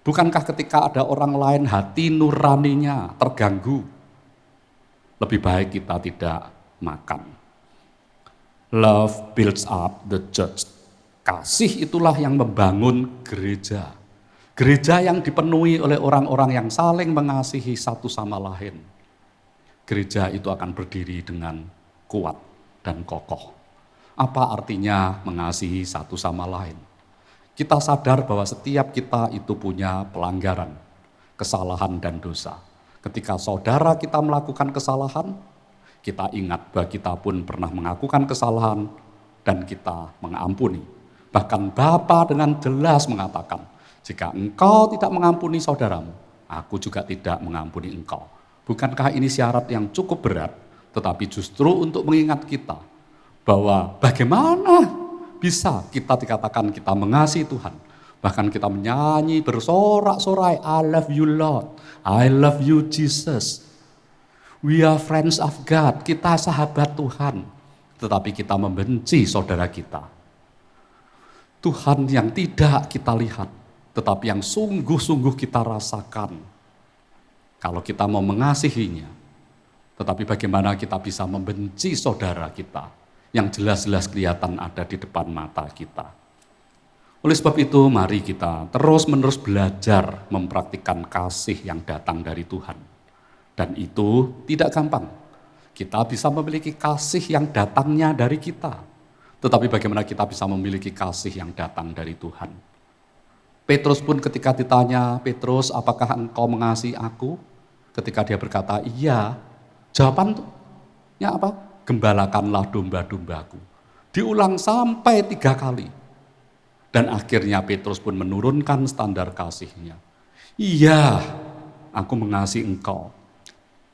Bukankah ketika ada orang lain hati nuraninya terganggu, lebih baik kita tidak makan. Love builds up the church. Kasih itulah yang membangun gereja. Gereja yang dipenuhi oleh orang-orang yang saling mengasihi satu sama lain. Gereja itu akan berdiri dengan kuat dan kokoh. Apa artinya mengasihi satu sama lain? Kita sadar bahwa setiap kita itu punya pelanggaran, kesalahan dan dosa. Ketika saudara kita melakukan kesalahan, kita ingat bahwa kita pun pernah melakukan kesalahan dan kita mengampuni. Bahkan Bapa dengan jelas mengatakan, jika engkau tidak mengampuni saudaramu, aku juga tidak mengampuni engkau. Bukankah ini syarat yang cukup berat, tetapi justru untuk mengingat kita bahwa bagaimana bisa kita dikatakan kita mengasihi Tuhan. Bahkan kita menyanyi bersorak-sorai, I love you Lord, I love you Jesus. We are friends of God, kita sahabat Tuhan. Tetapi kita membenci saudara kita. Tuhan yang tidak kita lihat, tetapi yang sungguh-sungguh kita rasakan. Kalau kita mau mengasihinya, tetapi bagaimana kita bisa membenci saudara kita yang jelas-jelas kelihatan ada di depan mata kita. Oleh sebab itu, mari kita terus-menerus belajar mempraktikkan kasih yang datang dari Tuhan. Dan itu tidak gampang. Kita bisa memiliki kasih yang datangnya dari kita. Tetapi bagaimana kita bisa memiliki kasih yang datang dari Tuhan? Petrus pun ketika ditanya, Petrus, apakah engkau mengasihi aku? Ketika dia berkata, iya, jawabannya apa? Gembalakanlah domba-dombaku. Diulang sampai 3 kali. Dan akhirnya Petrus pun menurunkan standar kasihnya. Iya, aku mengasihi engkau,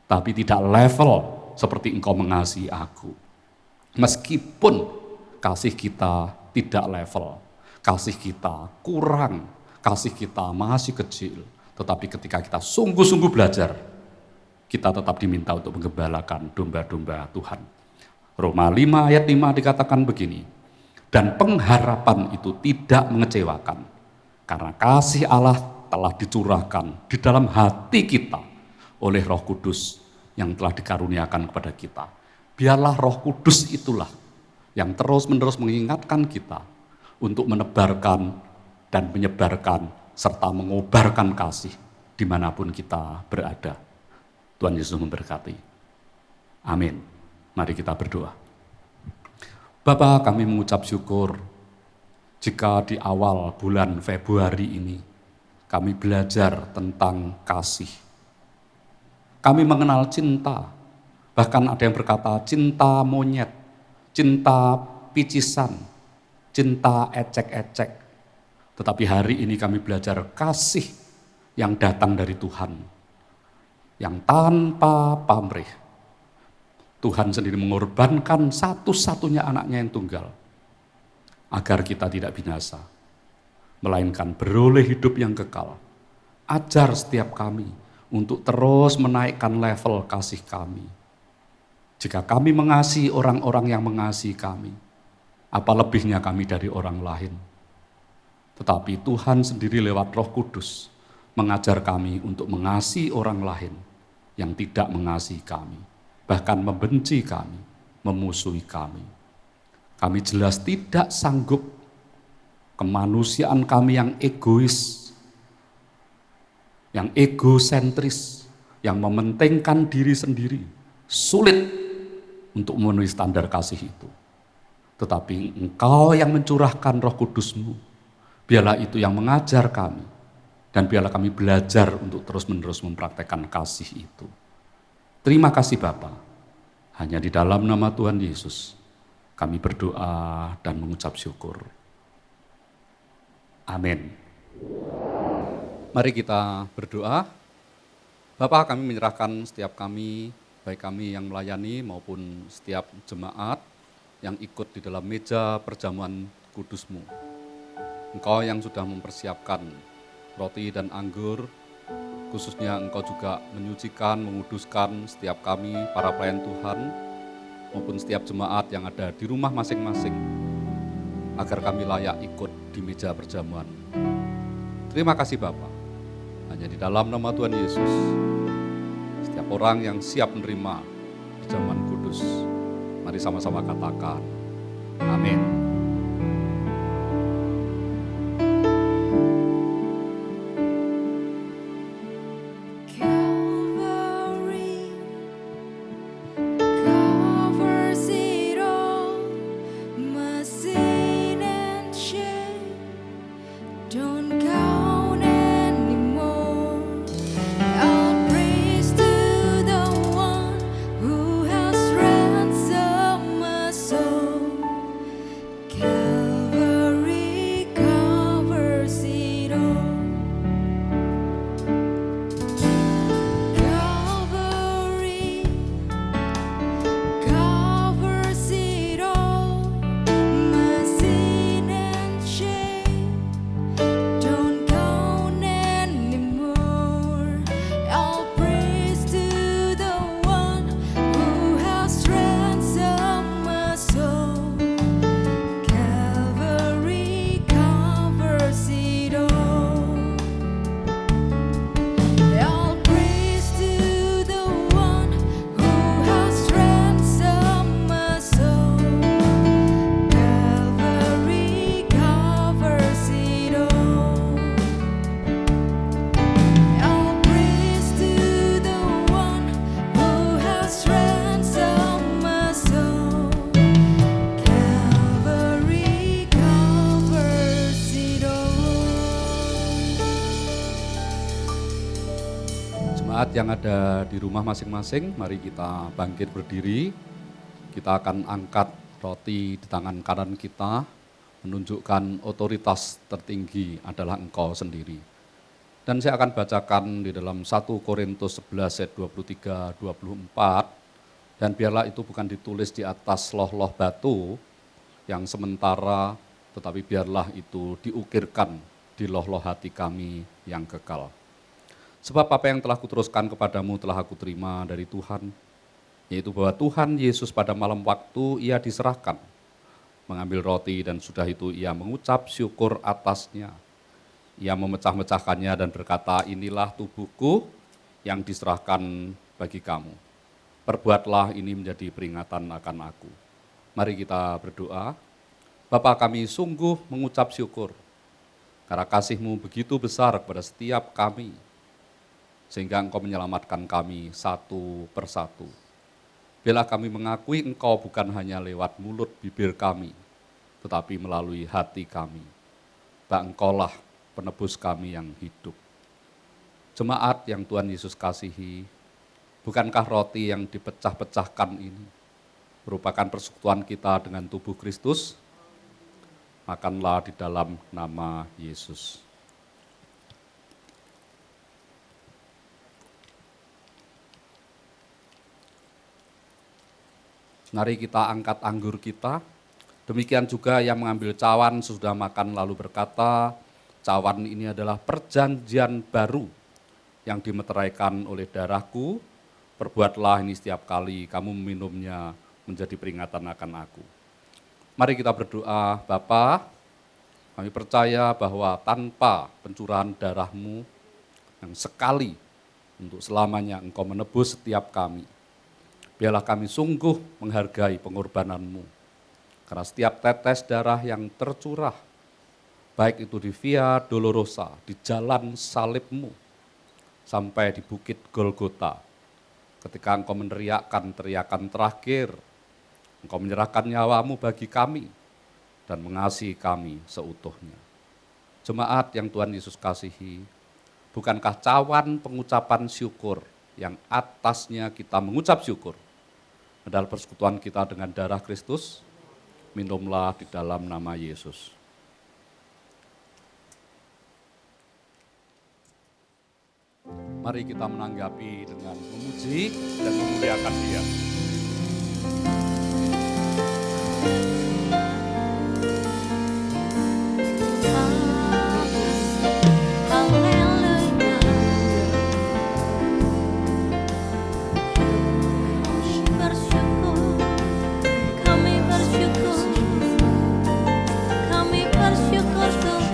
tapi tidak level seperti engkau mengasihi aku. Meskipun kasih kita tidak level, kasih kita kurang, kasih kita masih kecil, tetapi ketika kita sungguh-sungguh belajar, kita tetap diminta untuk menggembalakan domba-domba Tuhan. Roma 5 ayat 5 dikatakan begini, dan pengharapan itu tidak mengecewakan, karena kasih Allah telah dicurahkan di dalam hati kita oleh Roh Kudus yang telah dikaruniakan kepada kita. Biarlah Roh Kudus itulah yang terus-menerus mengingatkan kita untuk menebarkan dan menyebarkan serta mengobarkan kasih dimanapun kita berada. Tuhan Yesus memberkati. Amin. Mari kita berdoa. Bapa, kami mengucap syukur jika di awal bulan Februari ini kami belajar tentang kasih. Kami mengenal cinta, bahkan ada yang berkata cinta monyet, cinta picisan, cinta ecek-ecek. Tetapi hari ini kami belajar kasih yang datang dari Tuhan, yang tanpa pamrih. Tuhan sendiri mengorbankan satu-satunya anaknya yang tunggal, agar kita tidak binasa, melainkan beroleh hidup yang kekal. Ajar setiap kami untuk terus menaikkan level kasih kami. Jika kami mengasihi orang-orang yang mengasihi kami, apa lebihnya kami dari orang lain? Tetapi Tuhan sendiri lewat Roh Kudus mengajar kami untuk mengasihi orang lain yang tidak mengasihi kami, bahkan membenci kami, memusuhi kami. Kami jelas tidak sanggup, kemanusiaan kami yang egois, yang egosentris, yang mementingkan diri sendiri, sulit untuk memenuhi standar kasih itu. Tetapi Engkau yang mencurahkan Roh Kudus-Mu, biarlah itu yang mengajar kami, dan biarlah kami belajar untuk terus-menerus mempraktekkan kasih itu. Terima kasih Bapa. Hanya di dalam nama Tuhan Yesus kami berdoa dan mengucap syukur. Amin. Mari kita berdoa. Bapa, kami menyerahkan setiap kami, baik kami yang melayani maupun setiap jemaat yang ikut di dalam meja perjamuan kudus-Mu. Engkau yang sudah mempersiapkan roti dan anggur, khususnya Engkau juga menyucikan, menguduskan setiap kami, para pelayan Tuhan, maupun setiap jemaat yang ada di rumah masing-masing, agar kami layak ikut di meja perjamuan. Terima kasih Bapa. Hanya di dalam nama Tuhan Yesus, setiap orang yang siap menerima perjamuan kudus, mari sama-sama katakan, amin. Jemaat yang ada di rumah masing-masing, mari kita bangkit berdiri. Kita akan angkat roti di tangan kanan kita, menunjukkan otoritas tertinggi adalah Engkau sendiri. Dan saya akan bacakan di dalam 1 Korintus 11 ayat 23-24, dan biarlah itu bukan ditulis di atas loh-loh batu yang sementara, tetapi biarlah itu diukirkan di loh-loh hati kami yang kekal. Sebab apa yang telah kuteruskan kepadamu telah aku terima dari Tuhan, yaitu bahwa Tuhan Yesus pada malam waktu ia diserahkan, mengambil roti dan sudah itu ia mengucap syukur atasnya. Ia memecah-mecahkannya dan berkata, inilah tubuhku yang diserahkan bagi kamu. Perbuatlah ini menjadi peringatan akan aku. Mari kita berdoa. Bapa, kami sungguh mengucap syukur, karena kasih-Mu begitu besar kepada setiap kami, sehingga Engkau menyelamatkan kami satu persatu. Biarlah kami mengakui Engkau bukan hanya lewat mulut bibir kami, tetapi melalui hati kami. Bahwa Engkaulah penebus kami yang hidup. Jemaat yang Tuhan Yesus kasihi, bukankah roti yang dipecah-pecahkan ini merupakan persekutuan kita dengan tubuh Kristus? Makanlah di dalam nama Yesus. Mari kita angkat anggur kita. Demikian juga yang mengambil cawan sesudah makan lalu berkata, cawan ini adalah perjanjian baru yang dimeteraikan oleh darahku. Perbuatlah ini setiap kali kamu meminumnya menjadi peringatan akan aku. Mari kita berdoa. Bapa, kami percaya bahwa tanpa pencurahan darah-Mu yang sekali untuk selamanya Engkau menebus setiap kami. Biarlah kami sungguh menghargai pengorbanan-Mu. Karena setiap tetes darah yang tercurah, baik itu di Via Dolorosa, di jalan salib-Mu, sampai di Bukit Golgota, ketika Engkau meneriakkan teriakan terakhir, Engkau menyerahkan nyawa-Mu bagi kami, dan mengasihi kami seutuhnya. Jemaat yang Tuhan Yesus kasihi, bukankah cawan pengucapan syukur yang atasnya kita mengucap syukur adalah persekutuan kita dengan darah Kristus? Minumlah di dalam nama Yesus. Mari kita menanggapi dengan memuji dan memuliakan Dia. Yesus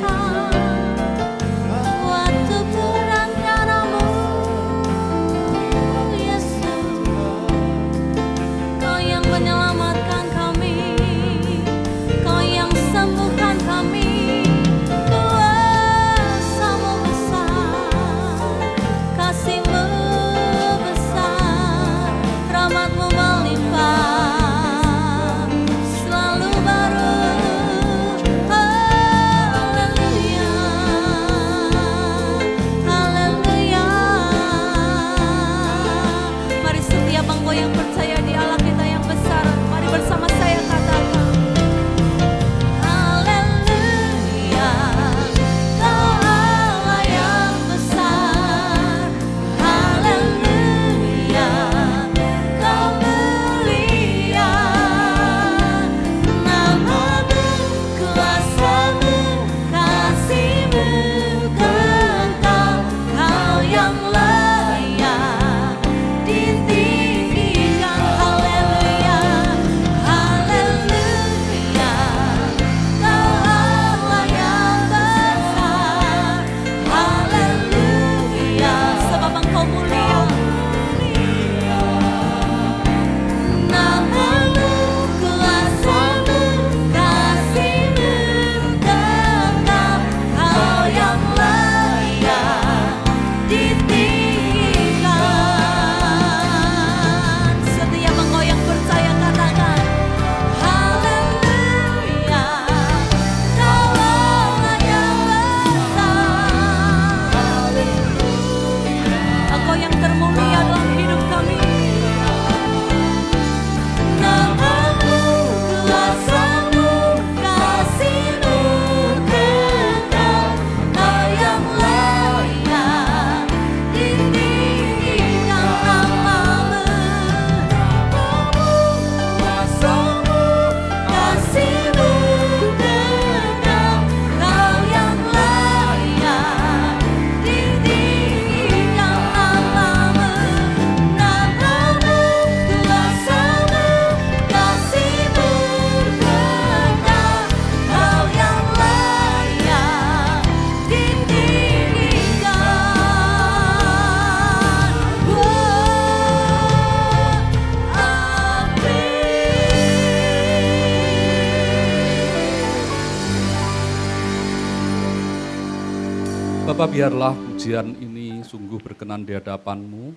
Bapa, biarlah pujian ini sungguh berkenan di hadapan-Mu,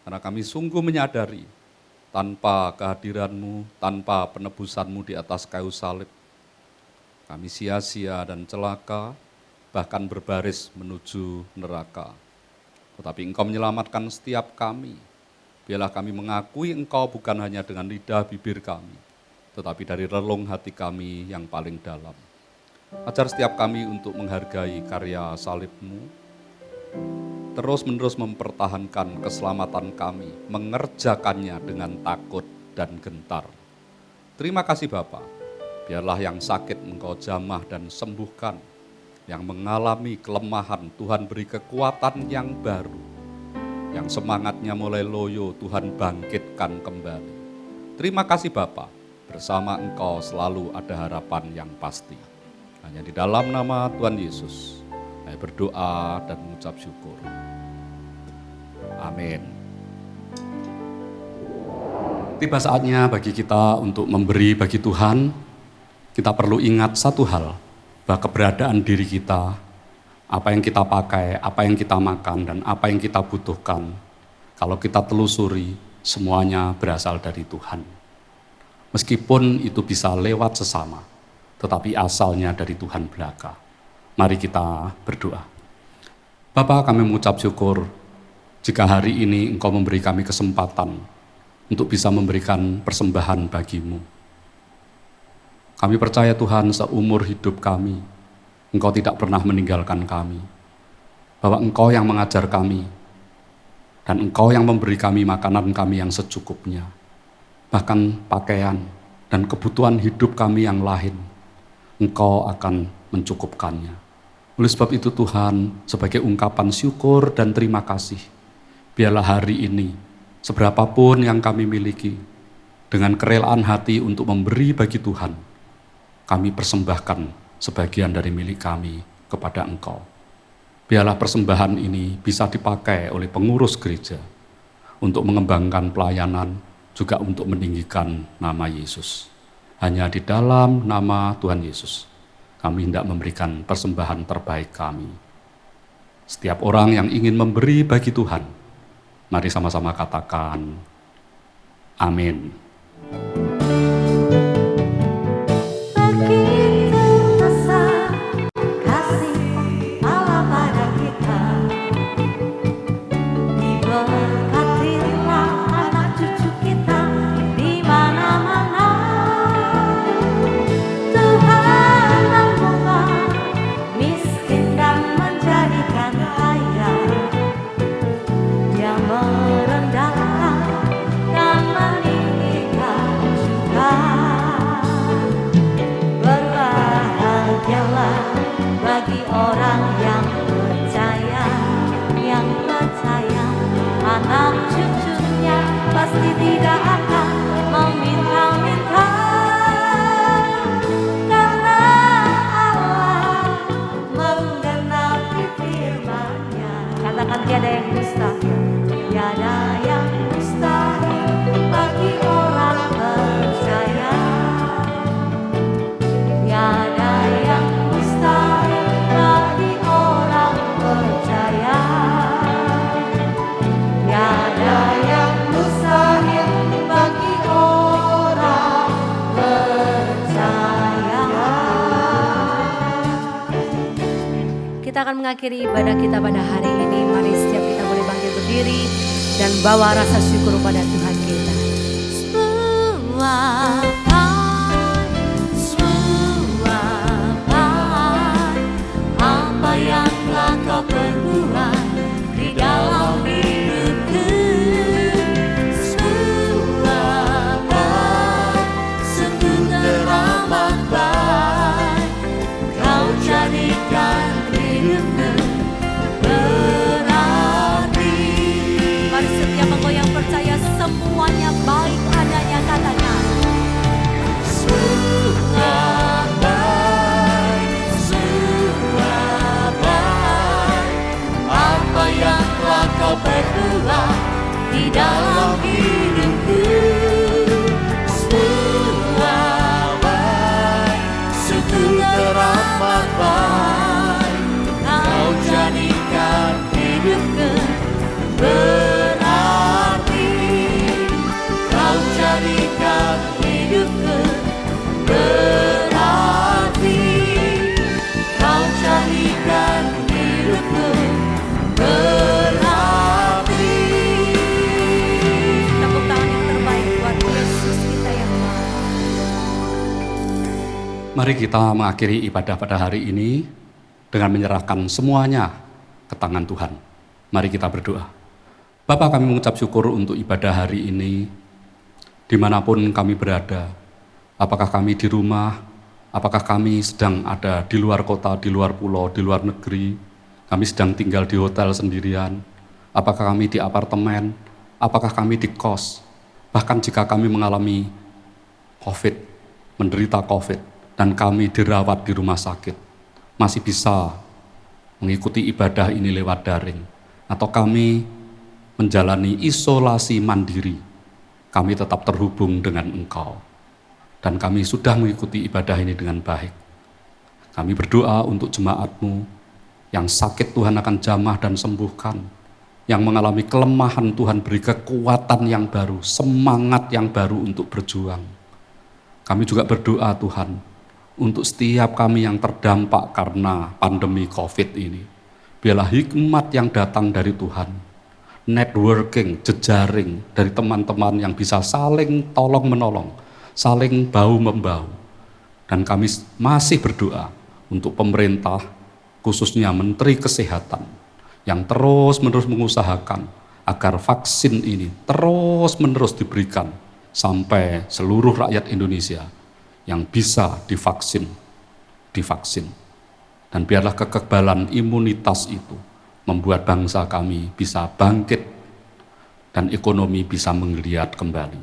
karena kami sungguh menyadari tanpa kehadiran-Mu, tanpa penebusan-Mu di atas kayu salib, kami sia-sia dan celaka, bahkan berbaris menuju neraka. Tetapi Engkau menyelamatkan setiap kami. Biarlah kami mengakui Engkau bukan hanya dengan lidah bibir kami, tetapi dari relung hati kami yang paling dalam. Ajar setiap kami untuk menghargai karya salib-Mu, terus-menerus mempertahankan keselamatan kami, mengerjakannya dengan takut dan gentar. Terima kasih Bapa, biarlah yang sakit Engkau jamah dan sembuhkan, yang mengalami kelemahan Tuhan beri kekuatan yang baru, yang semangatnya mulai loyo Tuhan bangkitkan kembali. Terima kasih Bapa, bersama Engkau selalu ada harapan yang pasti. Hanya di dalam nama Tuhan Yesus, saya berdoa dan mengucap syukur. Amin. Tiba saatnya bagi kita untuk memberi bagi Tuhan. Kita perlu ingat satu hal, bahwa keberadaan diri kita, apa yang kita pakai, apa yang kita makan, dan apa yang kita butuhkan, kalau kita telusuri, semuanya berasal dari Tuhan. Meskipun itu bisa lewat sesama, tetapi asalnya dari Tuhan belaka. Mari kita berdoa. Bapa, kami mengucap syukur jika hari ini Engkau memberi kami kesempatan untuk bisa memberikan persembahan bagi-Mu. Kami percaya Tuhan, seumur hidup kami, Engkau tidak pernah meninggalkan kami. Bahwa Engkau yang mengajar kami, dan Engkau yang memberi kami makanan kami yang secukupnya. Bahkan pakaian dan kebutuhan hidup kami yang lain, Engkau akan mencukupkannya. Oleh sebab itu Tuhan, sebagai ungkapan syukur dan terima kasih, biarlah hari ini, seberapapun yang kami miliki, dengan kerelaan hati untuk memberi bagi Tuhan, kami persembahkan sebagian dari milik kami kepada Engkau. Biarlah persembahan ini bisa dipakai oleh pengurus gereja untuk mengembangkan pelayanan, juga untuk meninggikan nama Yesus. Hanya di dalam nama Tuhan Yesus, kami hendak memberikan persembahan terbaik kami. Setiap orang yang ingin memberi bagi Tuhan, mari sama-sama katakan, amin. Bagi orang yang percaya, anak cucunya pasti tidak akan meminta-minta, karena Allah menggenapi firman-Nya. Katakan tiada yang mustahil, tiada yang mustahil bagi orang percaya. Tiada yang mustahil bagi orang percaya. Tiada yang mustahil bagi orang percaya. Kita akan mengakhiri ibadah kita pada hari ini. Mari setiap kita boleh bangkit berdiri dan bawa rasa syukur pada Tuhan kita. Apa yang telah Kau perbuat di dalam hidupku, sungguh teramat baik. Kau jadikan hidupku berarti. Mari setiap engkau yang percaya, semua Mari kita mengakhiri ibadah pada hari ini dengan menyerahkan semuanya ke tangan Tuhan. Mari kita berdoa. Bapa, kami mengucap syukur untuk ibadah hari ini, dimanapun kami berada. Apakah kami di rumah, apakah kami sedang ada di luar kota, di luar pulau, di luar negeri, kami sedang tinggal di hotel sendirian, apakah kami di apartemen, apakah kami di kos, bahkan jika kami mengalami COVID, menderita COVID, dan kami dirawat di rumah sakit, masih bisa mengikuti ibadah ini lewat daring, atau kami menjalani isolasi mandiri, kami tetap terhubung dengan Engkau, dan kami sudah mengikuti ibadah ini dengan baik. Kami berdoa untuk jemaat-Mu yang sakit, Tuhan akan jamah dan sembuhkan, yang mengalami kelemahan, Tuhan beri kekuatan yang baru, semangat yang baru untuk berjuang. Kami juga berdoa, Tuhan, untuk setiap kami yang terdampak karena pandemi COVID ini. Biarlah hikmat yang datang dari Tuhan, networking, jejaring dari teman-teman yang bisa saling tolong-menolong, saling bahu-membahu. Dan kami masih berdoa untuk pemerintah, khususnya Menteri Kesehatan, yang terus-menerus mengusahakan agar vaksin ini terus-menerus diberikan sampai seluruh rakyat Indonesia yang bisa divaksin. Dan biarlah kekebalan imunitas itu membuat bangsa kami bisa bangkit dan ekonomi bisa menggeliat kembali.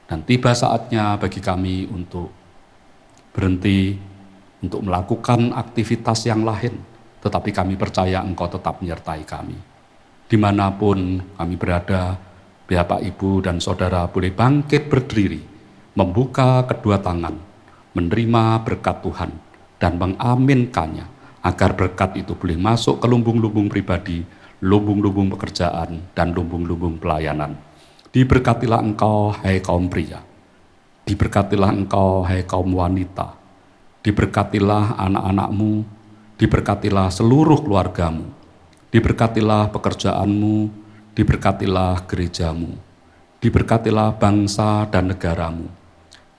Dan tiba saatnya bagi kami untuk berhenti, untuk melakukan aktivitas yang lain, tetapi kami percaya Engkau tetap menyertai kami. Dimanapun kami berada, Bapak, Ibu, dan Saudara boleh bangkit berdiri, membuka kedua tangan, menerima berkat Tuhan, dan mengaminkannya, agar berkat itu boleh masuk ke lumbung-lumbung pribadi, lumbung-lumbung pekerjaan, dan lumbung-lumbung pelayanan. Diberkatilah engkau, hai kaum pria. Diberkatilah engkau, hai kaum wanita. Diberkatilah anak-anakmu, diberkatilah seluruh keluargamu. Diberkatilah pekerjaanmu, diberkatilah gerejamu. Diberkatilah bangsa dan negaramu.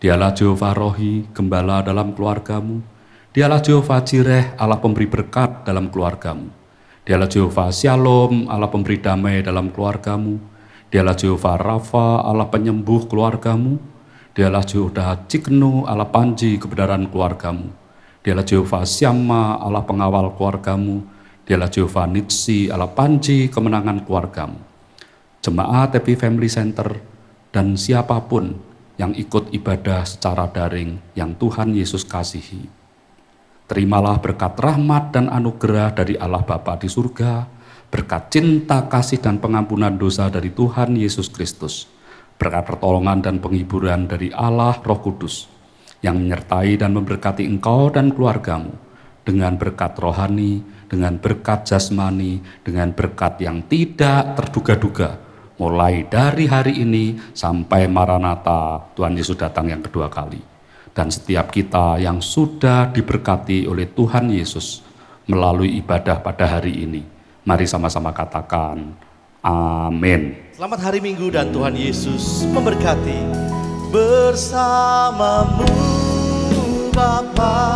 Dialah Jehovah Rohi, gembala dalam keluargamu. Dialah Jehovah Jireh, Allah pemberi berkat dalam keluargamu. Dialah Jehovah Shalom, Allah pemberi damai dalam keluargamu. Dialah Jehovah Rafa, Allah penyembuh keluargamu. Dialah Jehovah Ciknu, Allah panji kebenaran keluargamu. Dialah Jehovah Syama, Allah pengawal keluargamu. Dialah Jehovah Nitsi, Allah panji kemenangan keluargamu. Jemaat Happy Family Center dan siapapun yang ikut ibadah secara daring yang Tuhan Yesus kasihi. Terimalah berkat rahmat dan anugerah dari Allah Bapa di surga, berkat cinta, kasih, dan pengampunan dosa dari Tuhan Yesus Kristus, berkat pertolongan dan penghiburan dari Allah Roh Kudus, yang menyertai dan memberkati engkau dan keluargamu, dengan berkat rohani, dengan berkat jasmani, dengan berkat yang tidak terduga-duga, mulai dari hari ini sampai Maranatha, Tuhan Yesus datang yang kedua kali. Dan setiap kita yang sudah diberkati oleh Tuhan Yesus melalui ibadah pada hari ini, mari sama-sama katakan, amin. Selamat hari Minggu dan Tuhan Yesus memberkati. Bersamamu Bapa.